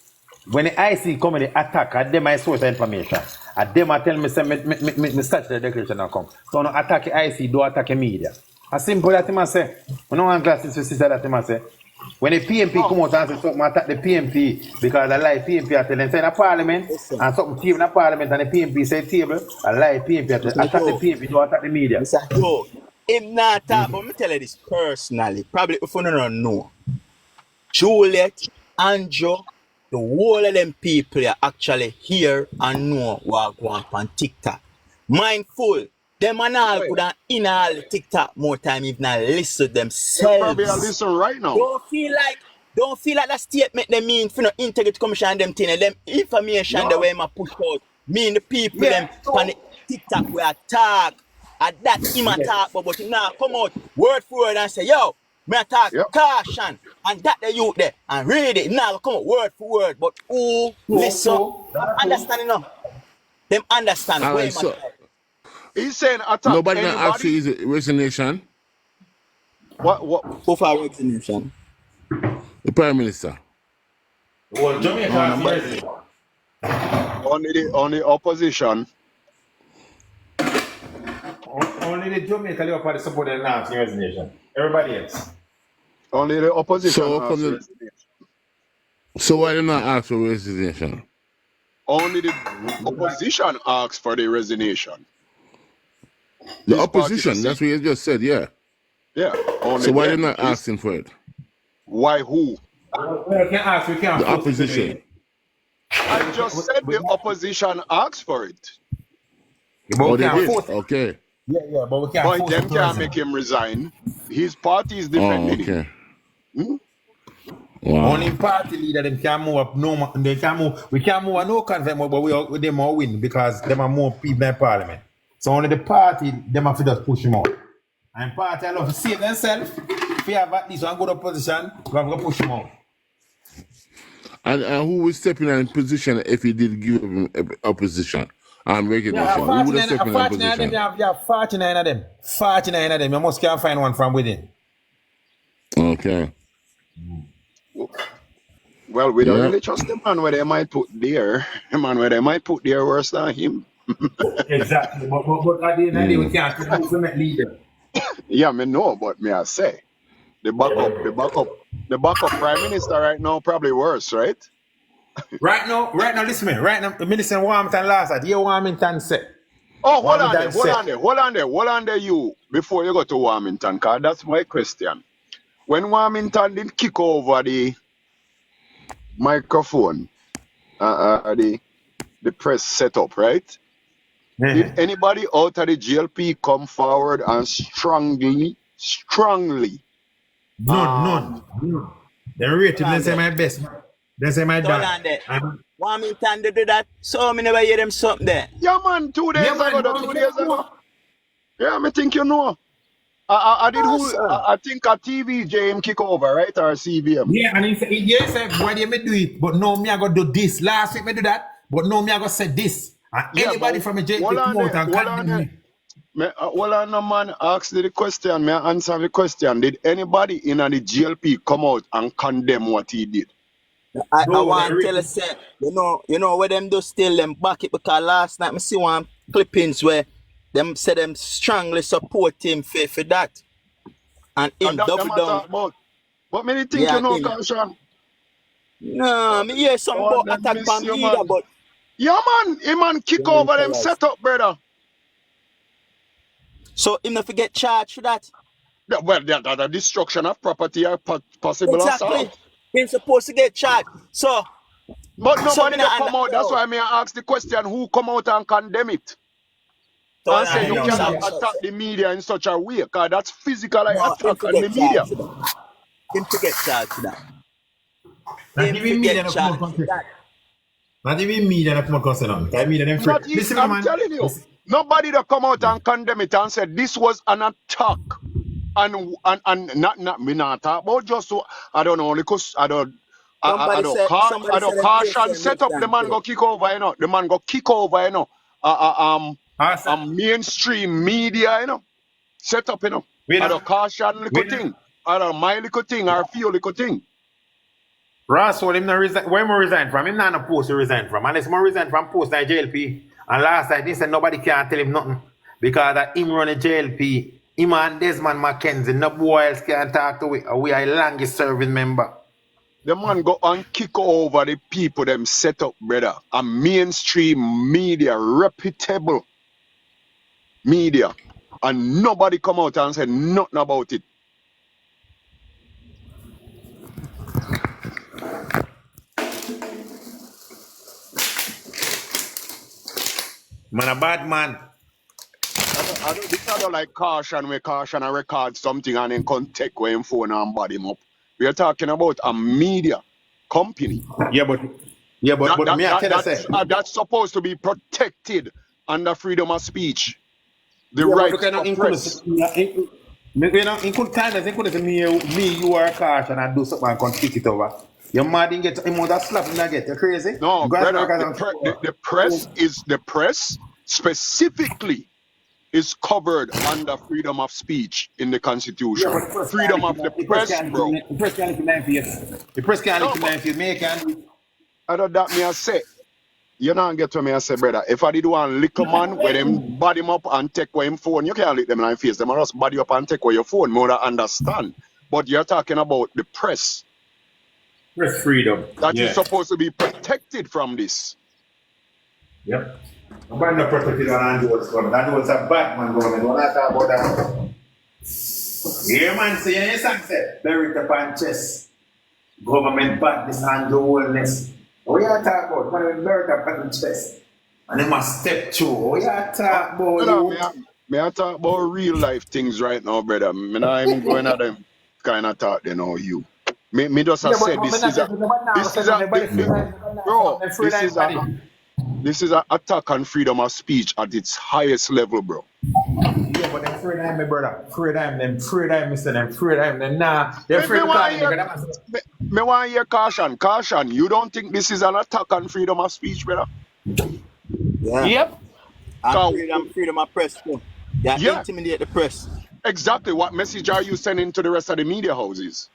when the IC come and they attack, at them my source of information. At them I tell me, say, me start the declaration and come. So no attack the IC, don't attack the media. As simple that him say. We don't want glasses to sister that him say. When the PNP come out and say something, attack the PNP because I lie PNP at them say in the parliament and something table in the parliament and the PNP say table, I lie PNP at them. Attack the PNP, don't attack the media. Mr. Joe, him not talk, but me tell you this personally. Probably if you don't know. Juliet, Andrew, the whole of them people are actually here and know what go on TikTok. Mindful, them and all could have in all the TikTok more time if not listen to You probably are themselves. listening right now. Don't feel like that statement they mean for no integrity commission and them thing and them information No. the way I push out. Me and the people them on the TikTok we attack. At that him attack but he now come out word for word and say, yo, me attack Yep. caution and that the youth there and read it. Now come out word for word, but who listen? Understand enough. Them understand All where right, so He's saying attack nobody not ask you anybody. is it resignation? What? who for vaccination. The Prime Minister. Well, Jamaica, Only opposition. only the Jamaica Leopard support the announcing resignation. Everybody else. Only the opposition. So how ask come for the- resignation. So why do not ask for resignation? Only the opposition asks for the resignation. The His party opposition, that's what you just said, yeah. Yeah. Only So why they them. not asking for it? Why who? We can't ask, we can't The force opposition. I just said the opposition asks for it. But Oh, we they can't did? force it. Okay. Yeah, but we can't But force them it to can't resign. make him resign. His party is Oh, defending him. okay. Hmm? Wow. Only party leader them can move up. No, they can move. We can't move a no convent, but we them all win because them are more people in parliament. So only the party them have to just push him out. And party I love to save themselves. If we have at least one good opposition, we have to push him out. And who would step in a position if he did give him opposition and recognition? Who would have stepped in a 49 of them. position? You have 49 of them. 49 of them. You must can't find one from within. Okay. Well, we don't Yeah. really trust the man where they might put there. The man where they might put there worse than him. Exactly. But at the end of the day, we can't implement leader. Yeah, me know, but me I say the backup prime minister right now probably worse, right? Right now, listen to me. Right now, the minister Warmington last night. You Warmington said. Oh, hold on Warmington there, you before you go to Warmington, cause that's my question. When Warmington did kick over the microphone, the press setup, right? Did anybody out of the GLP come forward and strongly? None. They rate him. They say my best. They say my Hold on there. dad. Warmington they do that, so me never hear them something there. Yeah, man, 2 days ago, 2 days ago. Yeah, me think you know. I did I think a TVJ him kick over, right? Or CBM. Yeah, and he said, why do you do it? But no, me I go do this. Last week me do that, but no, me I go say this. And Yeah, anybody but from a JP hold on come out there, and hold on condemn there. me. Well, no man asked the question. May I answer the question? Did anybody in the GLP come out and condemn what he did? I No, want they to tell you, say, you know where them do still them back it because last night I see one clippings where them say them strongly support him for that. And him And that double them I down. talk about. But many think Yeah, you know, him. Caution. No, me hear some Oh, about them attack miss from you, media, man. but Yeah, man. Him man kick over them setup, brother. so him not forget charged for that. Yeah, well, the destruction of property or possible Exactly. assault. Him supposed to get charged. So But so nobody me that not come out. That's why me I ask the question: who come out and condemn it? And say you cannot attack the media in such a way, because that's physical no, him attack on forget the media. charged for that. Him to get charged for that. Not Him even to me get that come out charged for concern. that. Not even me that come out concern on. I mean them free. Not even, Listen, I'm man. telling you, Listen. nobody that come out and condemn it and said this was an attack. And not me not talk about just so I don't know because I don't Somebody said them face caution them set make up the them man pay. go kick over, you know. The man go kick over, you know. Awesome. Mainstream media, you know. Set up, you know. We I know. don't caution little We know. thing. I don't my little thing or feel little thing. Ross told him not resign. Where more resign from? Him not supposed to resign from. Unless more resign from post like JLP. And last night he said nobody can tell him nothing. Because that him run a JLP. Him and Desmond McKenzie. No boy else can talk to we. We are longest serving member. The man go and kick over the people them set up, brother. A mainstream media, reputable media. And nobody come out and say nothing about it. Man a bad man. This I don't like caution where caution and record something and then come take away him phone and body him up. We are talking about a media company. But me I tell you say. That's supposed to be protected under freedom of speech. The Yeah, right but to press. in good times, in good say me, you are caution and do something and come kick it over. Your man didn't get him that slap him get. You crazy? No, You guys brother, work the press specifically is covered under freedom of speech in the Constitution. Yeah, but Freedom of the press, bro. The press can't lick 9 feet. The press can't lick 9 feet. Me can. I don't that me I say. You don't get to me I say, brother. If I did one little man where them body him up and take away him phone, you can't lick them in the face. Them just body up and take away your phone. More than understand. But you're talking about the press. Press freedom. That is supposed to be protected from this. Yep. Nobody not protected on Andrew's government. Andrew's a Batman government. When I talk about that. Yeah, man, say any sunset. Buried upon chest. Government badness and the wholeness. What you talk about? When we buried upon chest. And they must step through. What you talk about? May I talk about real life things right now, brother? I'm not even going at them kind of talk, they know you. Me just have said this is an attack on freedom of speech at its highest level, bro. Yeah, but them free time, my brother. Free time, Mr. Them free time, them nah. They're free time. Me want to hear caution. Caution, you don't think this is an attack on freedom of speech, brother? Yeah. Yep. And freedom of press too. Yeah, intimidate the press. Exactly. What message are you sending to the rest of the media houses?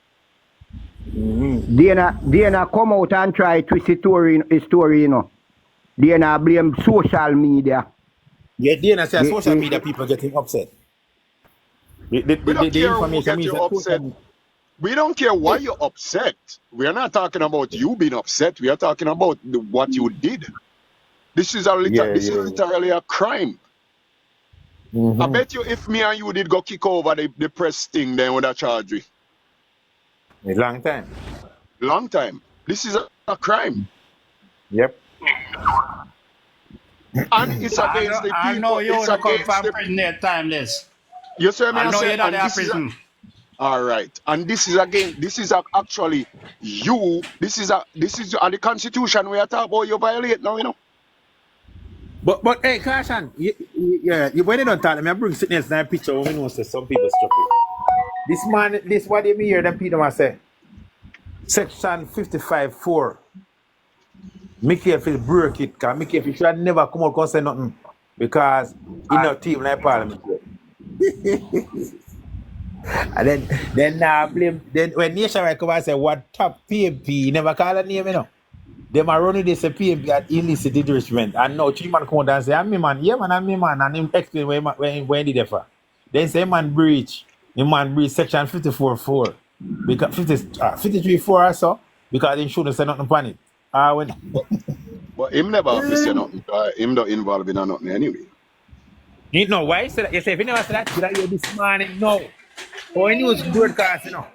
They come out and try twist the story, you know. They blame social media. Yeah, they say social media people getting upset. We don't care who get you upset. We don't care why you're upset. We are not talking about you being upset. We are talking about what you did. This is literally a crime. I bet you if me and you did go kick over the press thing, then would have charged you. A long time. Long time. This is a crime. Yep. And it's against the people. I know you it's want to come against from the prison there timeless. You see me? I know you're not in this prison. All right. And this is actually you. This is the Constitution we are talking about. You violate now, you know. But hey, caution. When they don't talk, I bring sickness in that picture. We know say some people stupid. This man, this what they hear them people must say. Section 55(4). Make careful break it, because make careful should never come out and say nothing. Because in a team like Parliament. And then blame. Then when Nation come and say what top PNP, never call a name, you know. They are running this PNP at illicit enrichment. And now Chiman come out and say, I'm me man, yeah man, I'm me man, and him explain when did it for. Then say man breach section 54(4). Because 53(4) or so, because they shouldn't say nothing upon it. But him never have to say nothing. Him not involved in nothing anyway. You know why? You say that? You say if you never say that, you hear this morning, no. Or news broadcast, you know.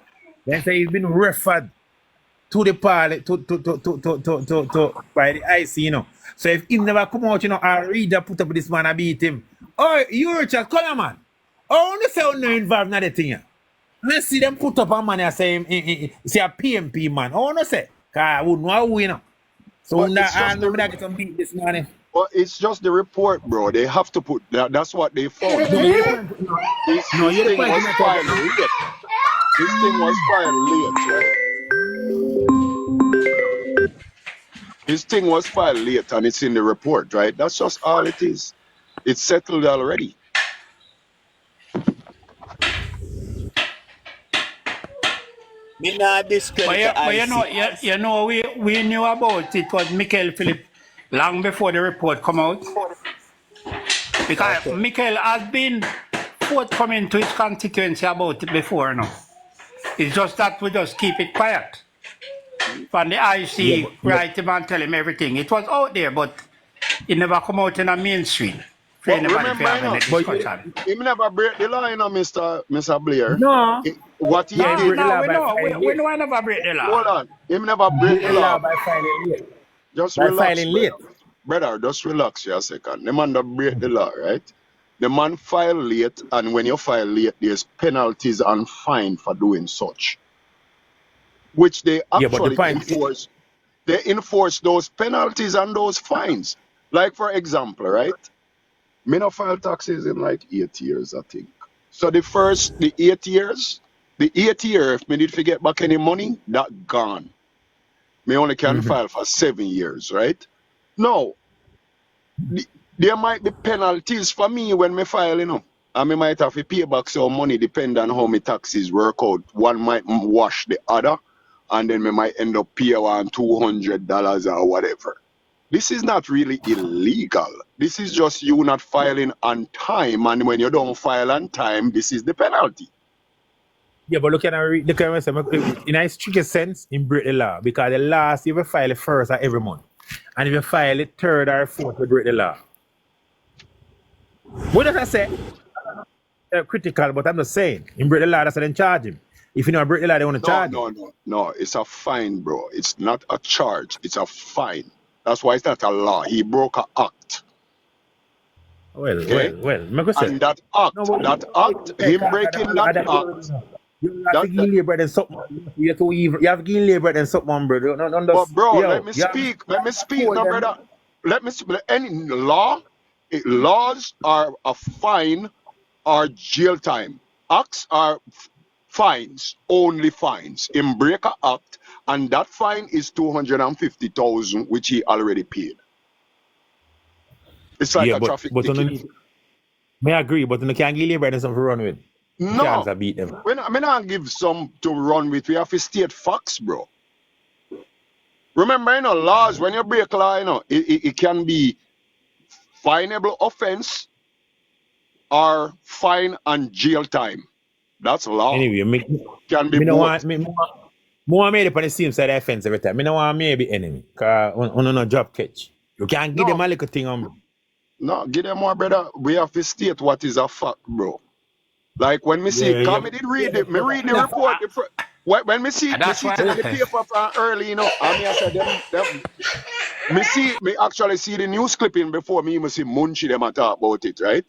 Then say he's been referred to the parliament to by the IC, you know. So if him never come out, you know, a reader put up this man and beat him. Oh, you Richard, come on, man. Oh, you say you're not involved in that thing, yeah. Let's see them put up a man and say, say a PNP man. Oh, no, say. Because I wouldn't know who, you know. So, But when it's I just the get some beat this morning. but it's just the report, bro. They have to put that. That's what they found. No, you're the point. This No, this you're the thing point. was filed late. This thing was filed late, right? This thing was filed late and it's in the report, right? That's just all it is. It's settled already. Me not discredit the But IC. you know, we knew about it was Michael Philip long before the report come out. Because Okay. Michael has been forthcoming to his constituency about it before now. It's just that we just keep it quiet. From the IC, write him and tell him everything. It was out there, but it never come out in a mainstream. For But anybody to remember, have any But discussion. him never break the law, Mr. Blair. no. What he Yeah, did, break the law We by know. filing We late. know I never break the law. hold on. Him never break Break the the law law. by filing late. Just By relax, filing late. brother. Just relax for a second. The man that break the law, right? The man file late, and when you file late, there's penalties and fine for doing such, which they Yeah, but the actually point enforce. They enforce those penalties and those fines. Like for example, right? Me no file taxes in like 8 years, I think. So the 8 years, if me need to get back any money, that gone. Me only can file for 7 years, right? Now, there might be penalties for me when me file, you know. And me might have to pay back some money depending on how my taxes work out. One might wash the other, and then me might end up paying around $200 or whatever. This is not really illegal. This is just you not filing on time, and when you don't file on time, this is the penalty. yeah, but look at in a strictest sense, in break the law. Because the last you will file it first of every month. And if you file it third or fourth, you break the law. What does I say? Critical, but I'm not saying. In break the law, that's what they charge him. If you don't break the law, they want to charge him. No. It's a fine, bro. It's not a charge. It's a fine. That's why it's not a law. He broke an act. Well, Okay? Make us say. And that act, him breaking that act. You have to give labor and something. You have to give labor and something, bro. But bro, let me speak. Let me speak, no, brother. Let me speak. Any laws are a fine or jail time. Acts are fines, only fines. Him break an act, and that fine is 250,000, which he already paid. It's like a traffic ticket. May I agree, but you can't give labor and something to run with. No, Chance I beat them. I not give some to run with. We have to state facts, bro. Remember, you know, laws, when you break law, you know, it can be fineable offense or fine and jail time. That's law. Anyway, Can be more both. more made up on the same side of the fence every time. I don't want me to be enemy. Because on no job catch. You can't give them a little thing on. No, give them more, brother. We have to state what is a fact, bro. Like when me see, come me did read it, me read the report. When me see it in the paper from early, you know, I said me actually see the news clipping before me see Munchie them talk about it, right?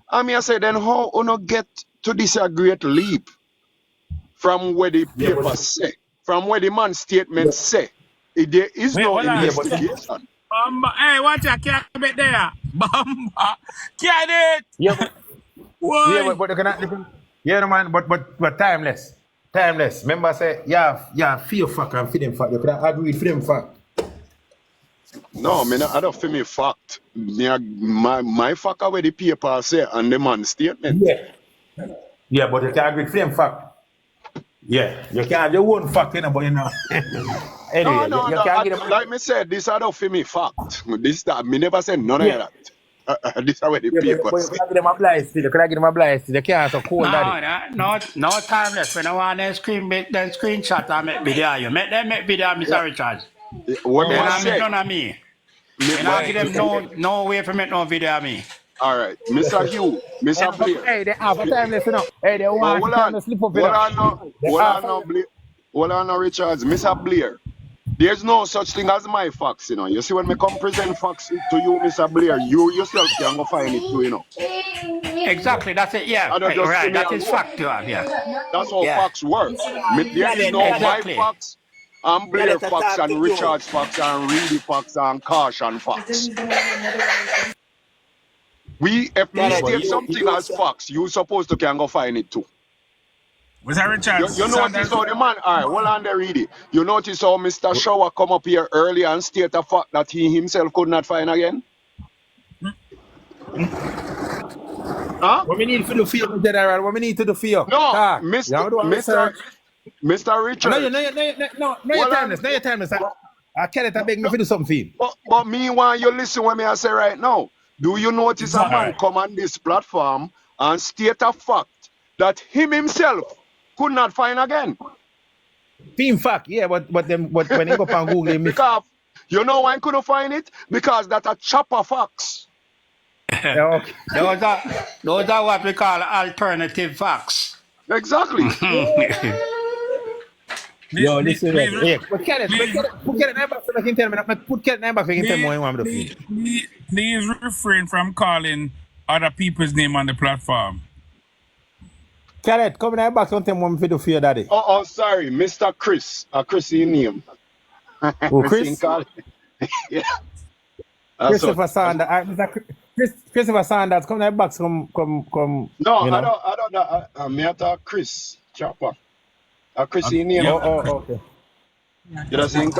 I said, then how you get to this a great leap from where the paper say, from where the man statement say, there is no investigation. Hey, watch out, can't be there. Bamba, can't it? Yeah, Why? but you cannot. Yeah, no man, but timeless. Timeless. Remember, say, yeah, feel fuck and feed them fuck. You can agree with them fuck. No, I don't feel me fact. My fuck away the paper say and the man statement. Yeah, but you can agree with them fuck. Yeah, you can't have your own fact, you know, but you know. Anyway, No. you can't get them. Like me said, this I don't feel me fact. This that me never said none of that. This is where the paper But you say. can give them a blind still. You can give them a blind still. You can't so cold daddy. No timeless. When I want them screenshot and make video, you make them make video, Mr. Richards. What Then me I say? make none of me. And I give them no way for make no video of me. All right, Mr. Hugh, Mr. Blair. Hey, they have a timeless, you know. Hey, they want to slip up, you know. Hold on, Richards. Mr. Blair. There's no such thing as my facts, you know. You see, when me come present facts to you, Mr. Blair, you yourself can go find it too, you know. Exactly, that's it. Yeah, I don't just see right. me That is alone. fact you have. Yeah, That's how yeah. facts work. There is no my Exactly. facts, and Gotta Blair facts, talk to and you. Richard's facts, and Reedy facts, and Caution facts. If me Gotta, state something you as facts, you supposed to can go find it too. Was that Richard You notice Sanders? how the man, alright, hold on there, Reedy. You notice how Mr. Shower come up here early and state a fact that he himself could not find again? Huh? What we need to do for you, General? What we need to do for you? No, Talk. You Mr. want to do a Mr. research? Mr. No, Richards. no, Well, you're timeless. No, you're timeless. I can't beg me to do something for you. But meanwhile, you listen when me I say right now. Do you notice a man come on this platform and state a fact that him himself could not find again? Team fact, yeah, but when they go up on Google, they miss. Because you know why I couldn't find it? Because that a chopper facts. Yeah, okay. Those are what we call alternative facts. Exactly. Yo, listen, Please, yeah. Put Kenneth number so I can tell me. Put Kenneth number so I can tell me what you want me to feel. please refrain from calling other people's name on the platform. Kenneth, come in the box and tell me what to do for your daddy. Oh, sorry, Mr. Chris. Chris in name. Oh, Chris? Yeah. Christopher Sanders. Christopher Sanders, come in the box, come. No, you know. I don't know. Me at Chris Chopper. Chris in name. Oh, okay. You never seen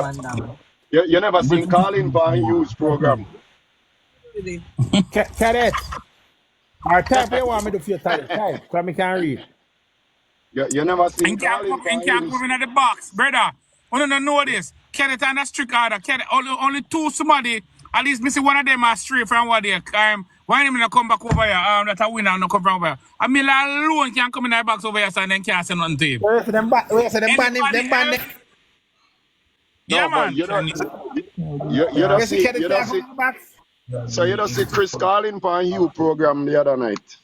you never seen Colin for Hughes program. Cadet. Our type you want me to do for your type, because I can't read. You never seen And can't Colin come in the box, brother. I don't know this. Kenneth and a strict order. Kenneth, only two somebody. At least me see one of them are straight from what they why them not come back over here? That a winner not come from over here. I mean, alone can come in the box over here so then can't say nothing to him. Where's them ban him? Yeah, no, man. But you don't see. So you don't see Chris Colin for Hughes program the other night.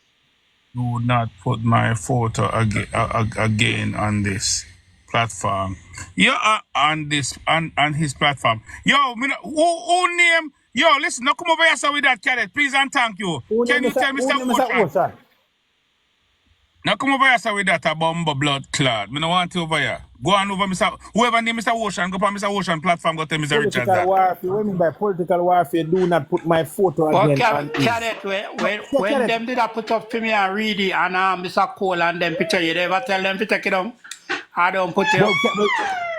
Do not put my photo again on this platform. Yeah, on his platform. Yo, who name? Yo, listen, now come over here so with that, Kenneth, please and thank you. Can you tell Mr. Ocean? Now come over here so with that a bumble blood clot. Me no want you over here. Go on over Mr. Whoever name Mr. Ocean, go on Mr. Ocean platform, go tell Mr. Richards that. What do you mean by political warfare? Do not put my photo again. Kenneth, when them did I put up for me and Reedy and Mr. Cole and them picture, you ever tell them to take it down? I don't put it up.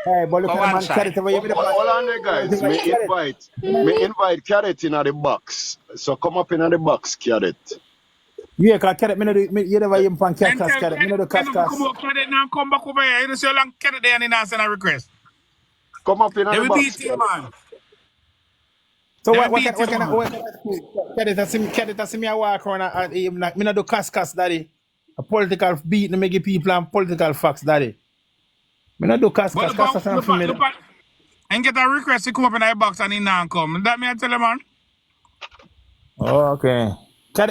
Hey, but look at man, Carrot. Hold on there, guys. Me invite Carrot in the box. So come up in the box, Carrot. Yeah, because Carrot, you never even pan Carrot. Me no do Carrot. Carrot now come back over here. You know, so long Carrot there and he answer a request. Come up in the box. Beat him, man. So what can I Carrot see me walk around and me no do Cascas, daddy. A political beat, me give people and political facts, daddy. Me not do Cascas. And get a request to come up in the box and he now come. That me I tell you, man. Oh, okay.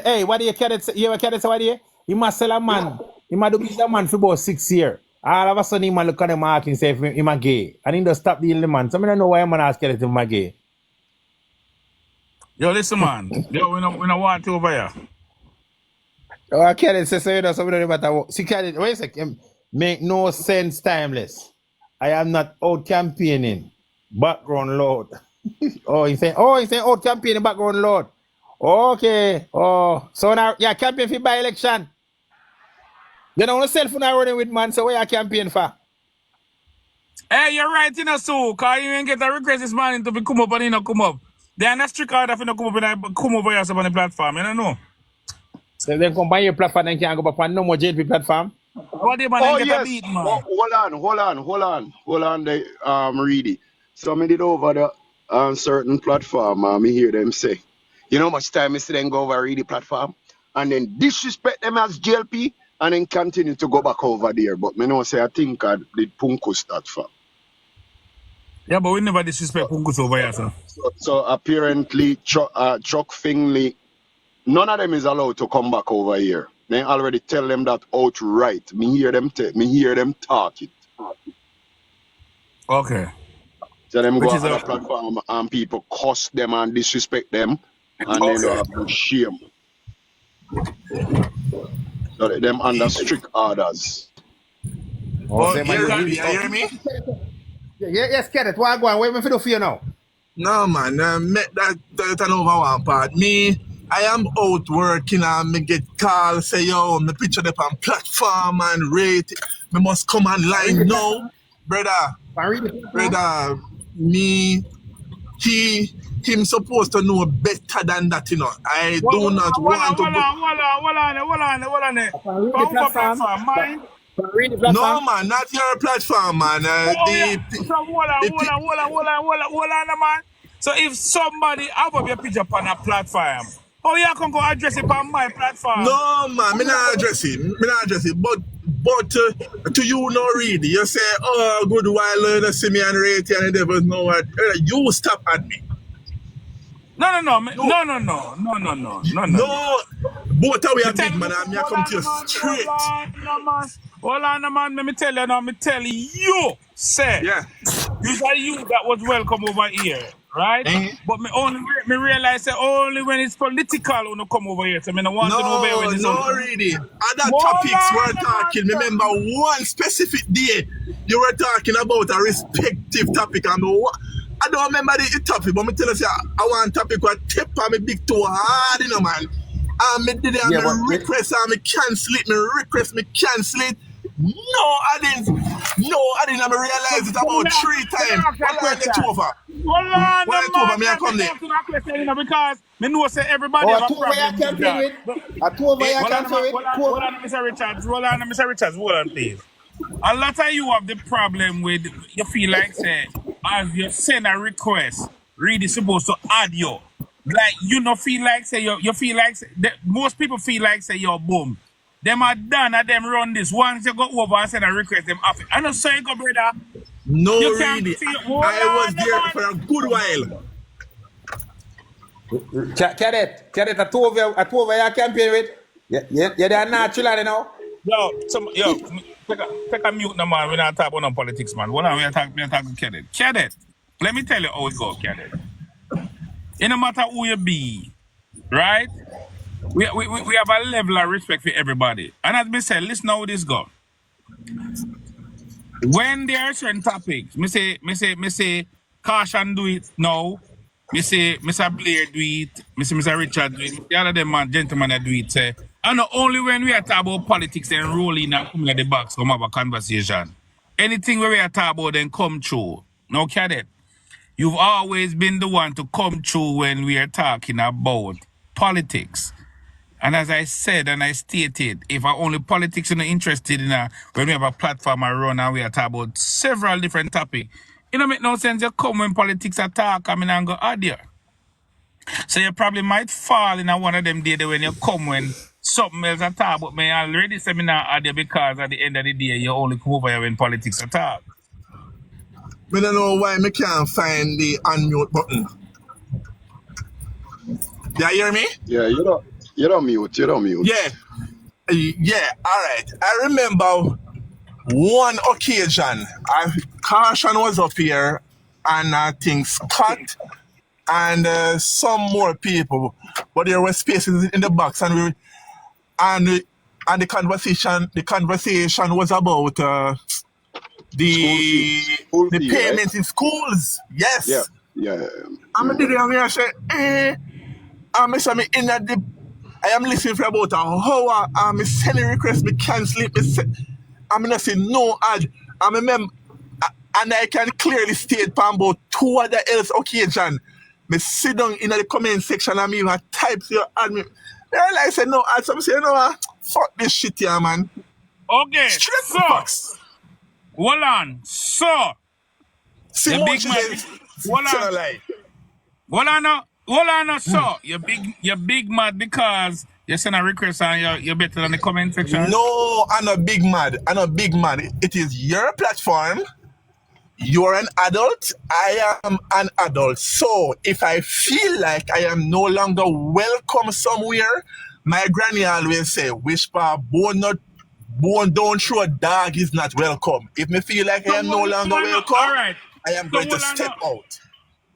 Hey, what do you Carrot? You ever Carrot say what do you? He must sell a man. He must do business a man for about 6 years. All of a sudden, he must look at the mark and say him a gay. And he just stop dealing the man. So I don't know why I'm ask Carrot if him a gay. Yo, listen, man. Yo, we don't want you over here. Oh, Carrot says so you know something matter. See, Carrot, wait a second. Make no sense, timeless. I am not out campaigning. Background load. He's saying out campaigning background load. Okay. Oh, so now campaign for by election. You know yourself now running with man, so where you campaign for? Hey, you're right, you know, so because you ain't get a request this morning to come up and he not come up. They are not strict order if you not come up and come over here on the platform, you don't know. So then come by your platform and can't go back on no more JP platform. Yes. Beat, man. Hold on there, Reedy. So I did over the certain platform, I hear them say, you know how much time I see them go over Reedy platform and then disrespect them as JLP and then continue to go back over there. But me know say I think I did Punkus that far. Yeah, but we never disrespect Punkus over here, sir. So apparently Chuck Finley, none of them is allowed to come back over here. They already tell them that outright. Me hear them talk it. Okay. So them Which go on is other a platform and people cuss them and disrespect them and then they Okay. have no shame. So them under strict orders. Okay, Oh, man, you you can really. you Oh, hear me? yes, Kenneth, why go on? Where we do for you now? No man, make that an over one part. Me, I am out working and me get call say yo, me picture them on platform and rate. Me must come Read online the now, platform. brother. Read the platform. Brother, me, him supposed to know better than that, you know. I do not want to. hold on. Read the Power platform. platform, mine. Read the No platform. man, not your platform, man. Oh yeah. So The pi- hold on, man. So if somebody have up your picture on a platform, how you can go address it on my platform? no man, me not address it. But to you no read. You say, oh, good while you see me and rate and the devil know what. You stop at me. No, You no. Both of we Me are tell big you, man and me I come to you straight. hold on, man. Let me tell you now. Me tell you, say. Yeah. Usually you that was welcome over here, right? Eh? But me realize that only when it's political when you come over here. So me no want to over here when No, it's no, only. really. Other Hold topics we're on, talking. man. Remember one specific day you were talking about a respective topic. I don't remember the topic, but me tell us, I want topic where tip on me big too hard, you know, man. And me did it, and Yeah, me but request, and me cancel it, me cancel it. No, I didn't. And me realize it So about 3 times. ask you a Well, I get question. over. Hold on, When I get over, man. me Me I have to come there. ask you a question, because me know say everybody oh, have a a two over here problem with campaign that. with. A two over here Hold on, campaign man. with. Two Hold over. on, Mr. Richards. Hold on, please. A lot of you have the problem with you feel like say as you send a request, really supposed to add you. Like you no feel like say you feel like say, most people feel like say you're boom. Them are done and them run this. Once you go over and send a request, them off it. I know so you go, brother. No, You can't really. see hold I was on, there man. for a good while. Cadet, a two over here campaign with. Yeah, they are natural, you know. Yo, take a mute now, man. We're not talking about no politics, man. Hold on, we're talking cadet. Cadet, let me tell you how it goes, cadet. It no matter who you be, right? We have a level of respect for everybody. And as me said, listen how this go. When there are certain topics, me say, Caution do it now. Me say, Mr. Blair do it. Me say, Mr. Richard do it. The other them man, gentlemen that do it. Say, and not only when we are talking about politics and roll in and come in the box, come have a conversation. Anything where we are talking about, then come through. No, cadet. You've always been the one to come through when we are talking about politics. And as I said and I stated, if our only politics are not interested in when we have a platform around and we are talking about several different topics, it don't make no sense you come when politics are talk, I mean, and go audio. So you probably might fall in one of them days when you come when something else at talk, but me already say me not audio because at the end of the day, you only come over here when politics are talk. I don't know why I can't find the unmute button. You hear me? Yeah, you don't mute. Yeah. Yeah, all right. I remember one occasion, Caution was up here, and I think Scott and some more people, but there were spaces in the box, and the conversation was about School fees. School the fee, right? payments in schools. Yeah. Yes. Yeah. I'm I say, I am listening for about an hour. I'm sending requests, me cancel it. I'm not saying no ad. I remember, and I can clearly state for about 2 other else occasion. Me sit down in the comment section and me even type to your ad. I realize say no ad. So I say, you know what? Fuck this shit here, man. Okay, Straight so, facts. hold on. So, See, the big man, hold on now, so, you're big mad because you send a request and you're better than the comment section? No, I'm not big mad. It is your platform. You're an adult. I am an adult. So if I feel like I am no longer welcome somewhere, my granny always say, whisper, bone don't throw a dog is not welcome. If me feel like I am no longer welcome, all right. I am So going to hold on step now. out.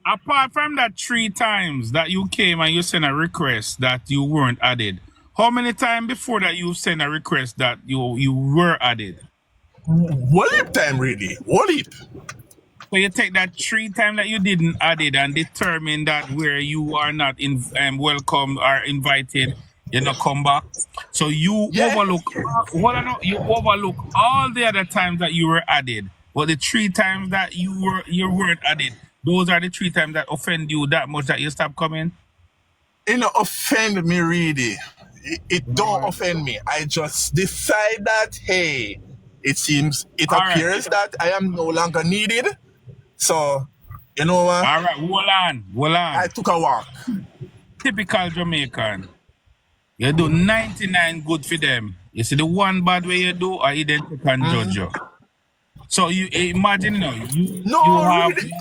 Apart from that 3 times that you came and you sent a request that you weren't added, how many times before that you sent a request that you were added? What heap time, really? What heap? So you take that 3 times that you didn't add it and determine that where you are not welcome or invited, you not come back. So you Yeah? you overlook all the other times that you were added, but the 3 times that you weren't added, those are the 3 times that offend you that much that you stop coming. It don't offend me, really. It don't offend me. I just decide that, hey, it All right. appears that I am no longer needed. So, you know what? All right, hold on. I took a walk. Typical Jamaican. You do 99 good for them. You see the one bad way you do, or you then take and judge you. So you imagine, you have. Really?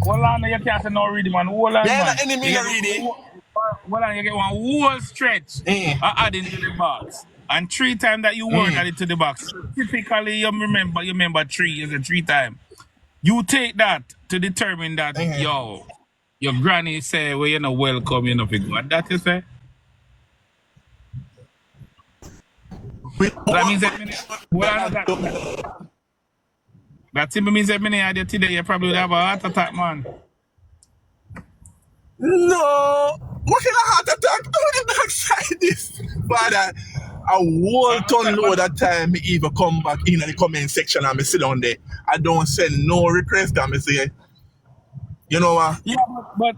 Hold on, you can't say no reading, man. Hold on, Yeah, man. enemy already. Hold on, you get one whole stretch adding to the box. And 3 times that you weren't added to the box. Typically, you remember 3 is a 3 time. You take that to determine that, your granny say, well, you're not welcome, you're not good. And that you say? That means that simply means that many idea today you probably would have a heart attack, man. No. What kind of heart attack? How the backside this? Father, a whole ton load of time me even come back in the comment section and me sit down there. I don't send no request and me say, you know what? Yeah, but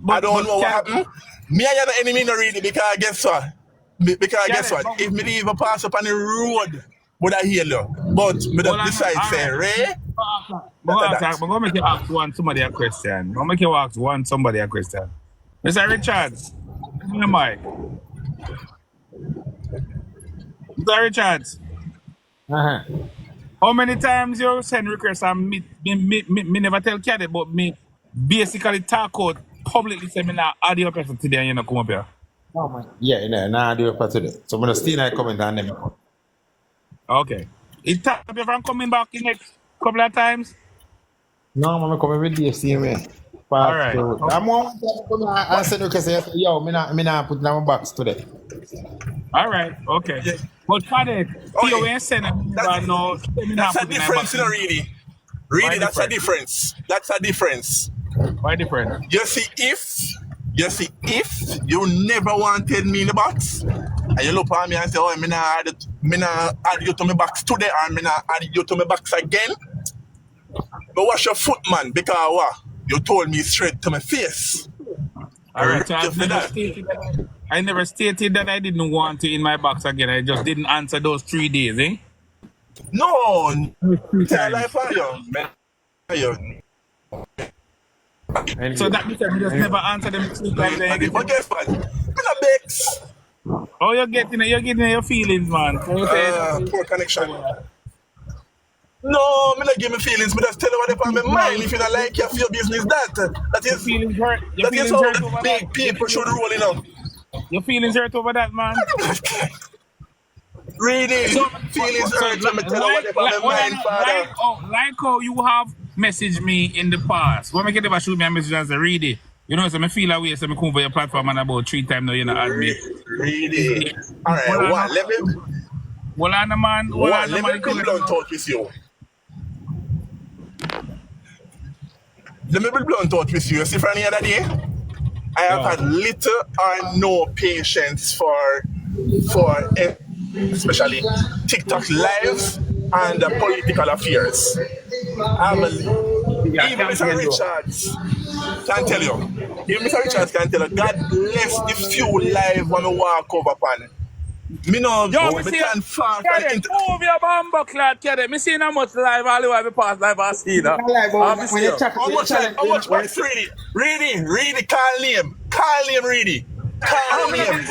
I don't know what happened. Me and the enemy no really because guess what? Guess what? If me even pass up on the road, would I hear you? But me don't decide say, Ray. I'm going to make you ask somebody a question. Mr. Richards, give me the mic. Mr. Richards. How many times you send requests and me never tell Caddy, but me basically talk out publicly say me now add your person today and you not come up here? Oh, man. Yeah, nah, I do it for today. So I'm going to still not comment on them. Okay. Is top you from coming back in next couple of times? No, I'm coming with the same way. All right. I'm on I said because yo, me not put down my box today. All right, okay. Yeah. But Caddy, you ain't saying That's a difference, you know, really. Really, that's a difference. That's a difference. Why different? You see, if you never wanted me in the box, and you look at me and say, oh, me not add you to my box today, or me not add you to my box again, but wash your foot, man, because what? You told me straight to my face. All right, so I never stated that I didn't want you in my box again. I just didn't answer those 3 days, eh? No, tell life for you. So that means I just never answer them 2 times. But guess what? I'm not Bex. Oh, you're getting your feelings, man. Poor connection. No, me not give me feelings, but just tell you what on my mind. If you don't like your business, that is feelings hurt. That is how the big people should roll, you know. Your feelings hurt over that, man. Really, feelings hurt. Let me tell you what on my mind, father. Like how you have messaged me in the past. When I get there, shoot me a message and say, read it. You know, so I feel away, so I come for your platform and about 3 times now, you know, admit. Really? All right, what? Let me be blunt out with you. Let me be blunt out with you. See, from the other day, I have had little or no patience for especially TikTok lives and political affairs. Even Mr. Richards can tell you, God bless the few live when we walk over upon. Me know, me can far from the internet. Move your bumbo clad, Caddy. Me see how much live all the way pass live I see that. How much box ready? Ready, call name, ready. Call name.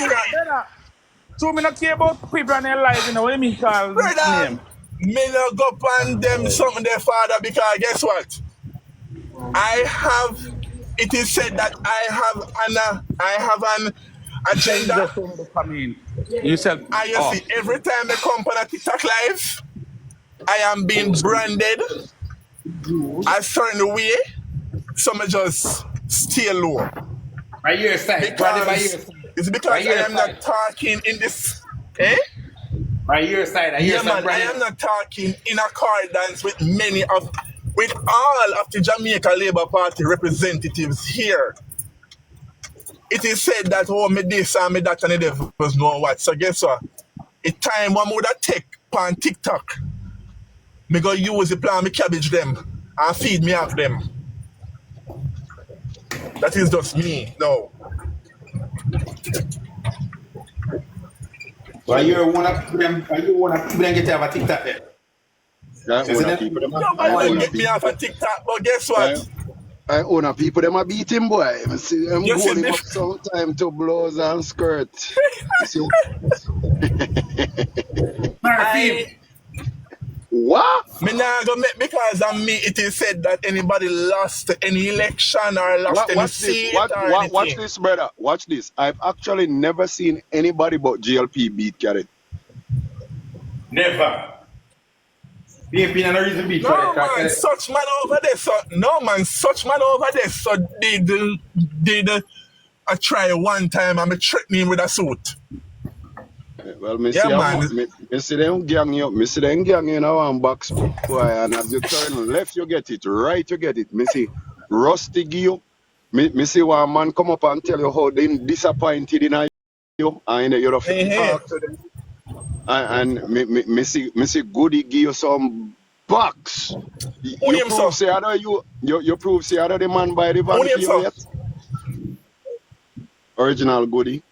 So me not care about people and their lives, you know what I mean? Call name. Me not go on them something their father because guess what? It is said that I have an agenda. Yourself. And you see, every time I come on a TikTok live, I am being branded a certain way, some just stay low. By your side. By your Because side. it's because By I your am not side. talking in this. Eh? By your side. Yeah, man, I am not talking in accordance with all of the Jamaica Labour Party representatives here. It is said that, oh, me this and me that and the devil was know what. So guess what? It's time one would take on TikTok. Me go use the plan, me cabbage them and feed me off them. That is just me, no. Why you wanna get out of TikTok then? Nobody get me off of TikTok, but guess what? I own a people them a beat him, boy. I see them You see going me? up sometime to blouse and skirt. You see? I, What? me nah go make because of me. It is said that anybody lost any election or lost any Watch seat this. or Watch anything. this, brother. Watch this. I've actually never seen anybody but GLP beat Carrot. Never. PNP no reason beat No man, such man over there. Such man over there. So did I try one time and me threatening him with a suit. Well, me Yeah, see man. me see them gang you. Me see them gang you in one box, boy. And as you turn left, you get it. Right, you get it. Me see Rusty give you. Me see one man come up and tell you how they disappointed in you, and you have to talk to them. And me see Goody give you some box. Who name, You prove say I know you prove say I know the man by the van Who name, for you yet. Original Goody.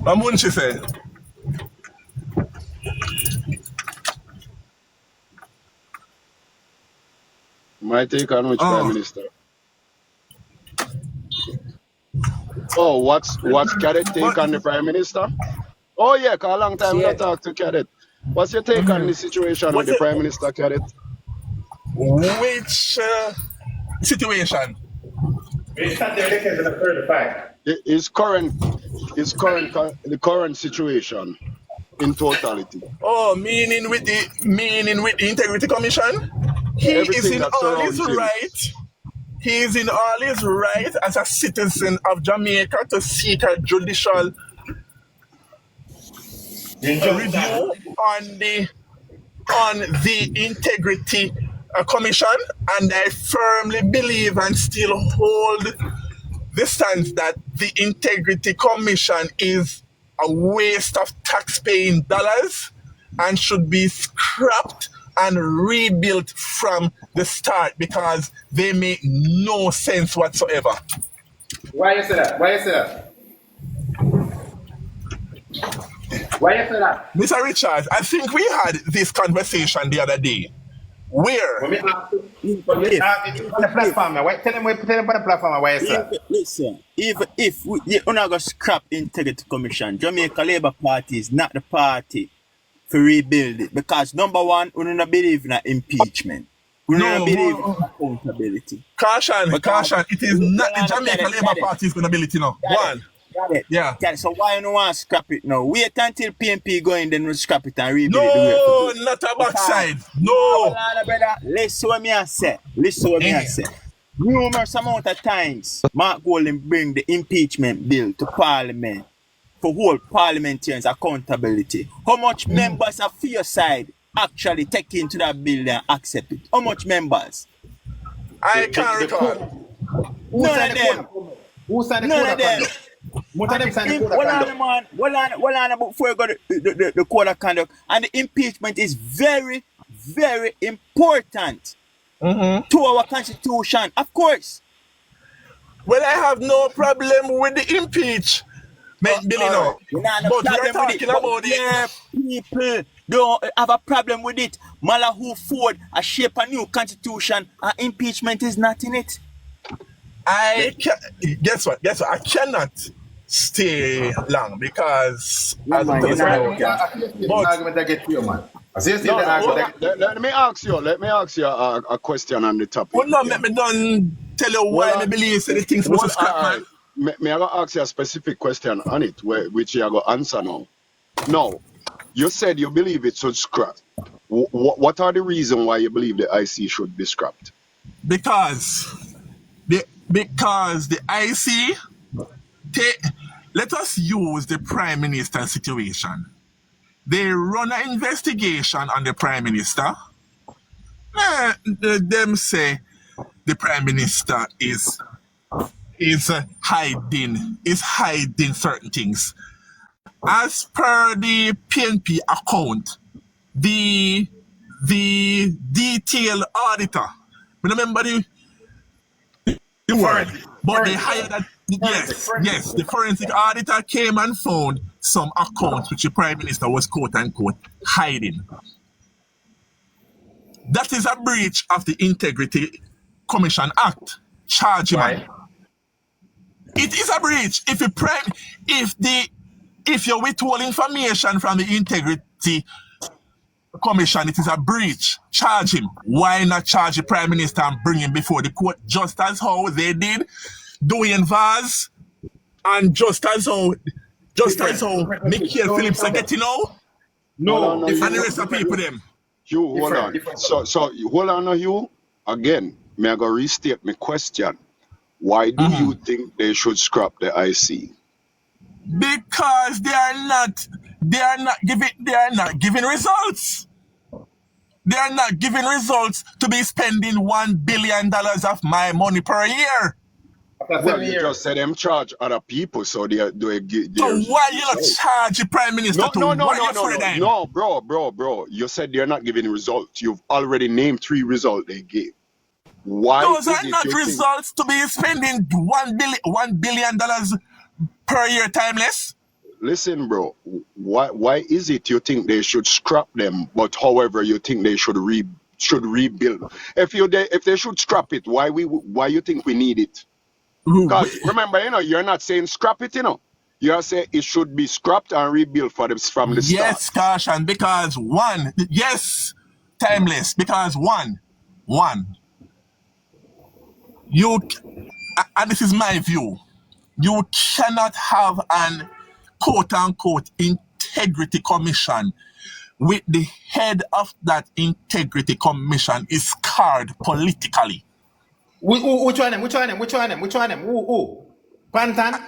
Mamunchi said. My take on which Prime Minister? Oh, what's Cadet take on the Prime Minister? Oh yeah, 'cause a long time we don't talk to Cadet. What's your take on the situation with the Prime Minister, Cadet? Which situation? The current situation in totality. Oh, meaning with the Integrity Commission? He Everything is in that all his surrounds him. right. He is in all his right as a citizen of Jamaica to seek a judicial review on the Integrity Commission, and I firmly believe and still hold the stance that the Integrity Commission is a waste of taxpaying dollars and should be scrapped and rebuilt from the start because they make no sense whatsoever. Why you say that? Why you say that? Why you say that? Mr. Richards, I think we had this conversation the other day. Where? When we ask you on the platform, tell them on the platform why you say that. Listen, if we're not going to scrap Integrity Commission, Jamaica Labour Party is not the party to rebuild it because number one, we don't believe in impeachment. We don't believe in accountability. Caution. It is not the Jamaica Labour Party's going to build it, you know. One. Got it. Yeah. Got it. So why you don't want to scrap it now? Wait until PNP go in, then we'll scrap it and rebuild it. No, not a backside. No. Hold on, brother. Listen what me I say. Numerous amount of times, Mark Golden bring the impeachment bill to Parliament to hold parliamentarians accountability. How much members of your side actually take into that bill and accept it? How much members? I can't recall. None of them. Who signed the None code of them. Most of them signed the code of conduct. Hold on before you go to the code of conduct. And the impeachment is very, very important to our constitution, of course. Well, I have no problem with the impeachment bill, you know. But we're talking about it. People don't have a problem with it. Mala who Ford a shape a new constitution and impeachment is not in it. Guess what? I cannot stay long because Let me ask you a question on the topic. Well, no, let me done tell you why I believe say the things supposed to scrap, man. Me I go ask you a specific question on it, which you go answer now. No, you said you believe it should scrap. What are the reasons why you believe the IC should be scrapped? Because the IC let us use the Prime Minister situation. They run an investigation on the Prime Minister. Them say the Prime Minister is hiding certain things. As per the PNP account, the detailed auditor, I remember the word, but they hired that. Yes, the forensic auditor came and found some accounts which the Prime Minister was quote unquote hiding. That is a breach of the Integrity Commission Act. Charge him. Right. It is a breach if you withhold information from the Integrity Commission, it is a breach. Charge him. Why not charge the Prime Minister and bring him before the court, just as how they did Dwayne Vaz, and just as how Michael Phillips are getting out? No, and the rest of people them. Hugh, hold on. So hold on, Hugh. Again, may I go restate my question? Why do you think they should scrap the IC? Because they are not giving results. They are not giving results to be spending $1 billion of my money per year. Well, you just said them charge other people, so they So why you not charge the Prime Minister No, bro. You said they're not giving results. You've already named 3 results they gave. Why? Those are not results to be spending $1 billion per year, timeless. Listen, bro. Why is it you think they should scrap them, but however you think they should rebuild? If they should scrap it, why you think we need it? Because remember, you're not saying scrap it, You're saying it should be scrapped and rebuilt from the start. Yes, Caution, because timeless, because one, and this is my view, you cannot have an quote-unquote integrity commission with the head of that integrity commission is scarred politically. Which one of them? Who? Pantan?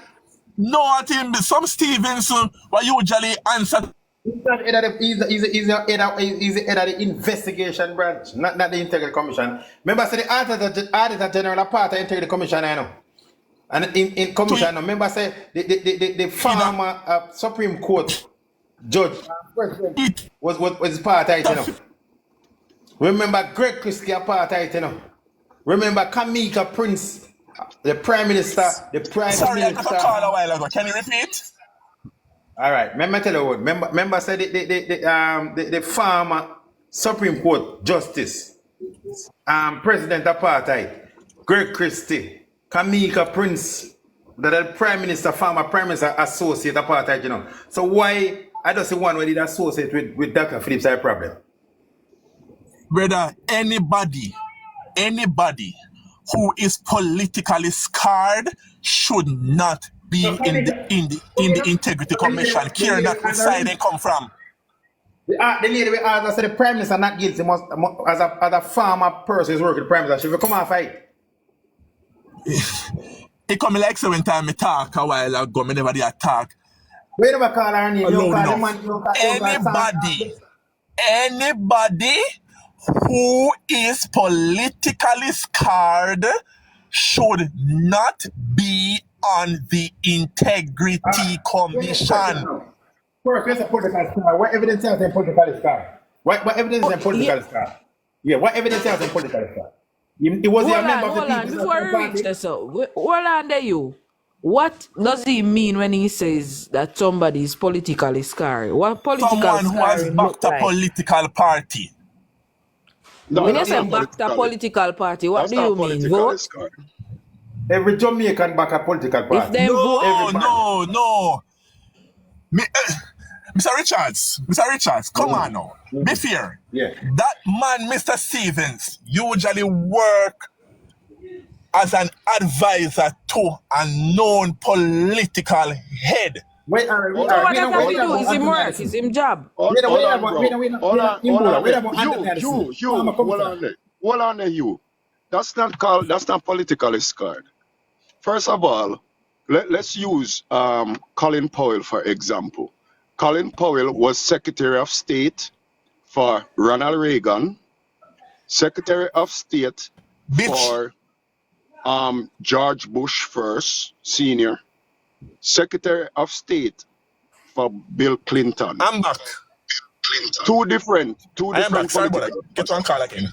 No, I think some Stevenson will usually answer. He's the head of the investigation branch, not the Integrity Commission. Remember, say the Auditor General are part of the Integrity Commission, I know. And in Commission, remember, say the former Supreme Court judge was part of it, Remember, Greg Christie are part of it, Remember, Kamika Prince, the Prime Minister, Sorry, I got a call a while ago. Can you repeat? All right. Remember, tell you what. Remember, say the former Supreme Court Justice, President Apartheid, Greg Christie, Kamika Prince, the Prime Minister, former Prime Minister associate Apartheid, So why I don't see one where did associate with Dr. Phillips a problem? Brother, anybody who is politically scarred should not be in the Integrity Commission. Care that which side they come from. The lady we asked, I said the Prime Minister not guilty as a former person who's working the Prime Minister. She will come and fight. He come like so when time me talk a while ago, me never did attack. We never call her name. Anybody who is politically scarred should not be on the Integrity Commission. First, let's political scar. What evidence has in political scar? What evidence is in political scar? Yeah, what evidence has in political scar? It was a member of the People's before we reach this, hold on there, you. What does he mean when he says that somebody is politically scarred? What political Someone who has backed a political party. No, when you say backed a political party, what do you mean? Vote? Every Jamaican back a political party. If they vote, no. Mr. Richards, come on now. Be fair. Yeah. That man, Mr. Stevens, usually work as an advisor to a known political head. Wait, all right, Hold So on, what does that hold to do? on, Is him work? Is him job? hold on, bro. Hold on there. Hold on there, you. That's not politically scarred. First of all, let's use Colin Powell for example. Colin Powell was Secretary of State for Ronald Reagan, Secretary of State for George Bush first, Senior, Secretary of State for Bill Clinton. I'm back. Two different I am back. Sorry, political. brother. Get one call again.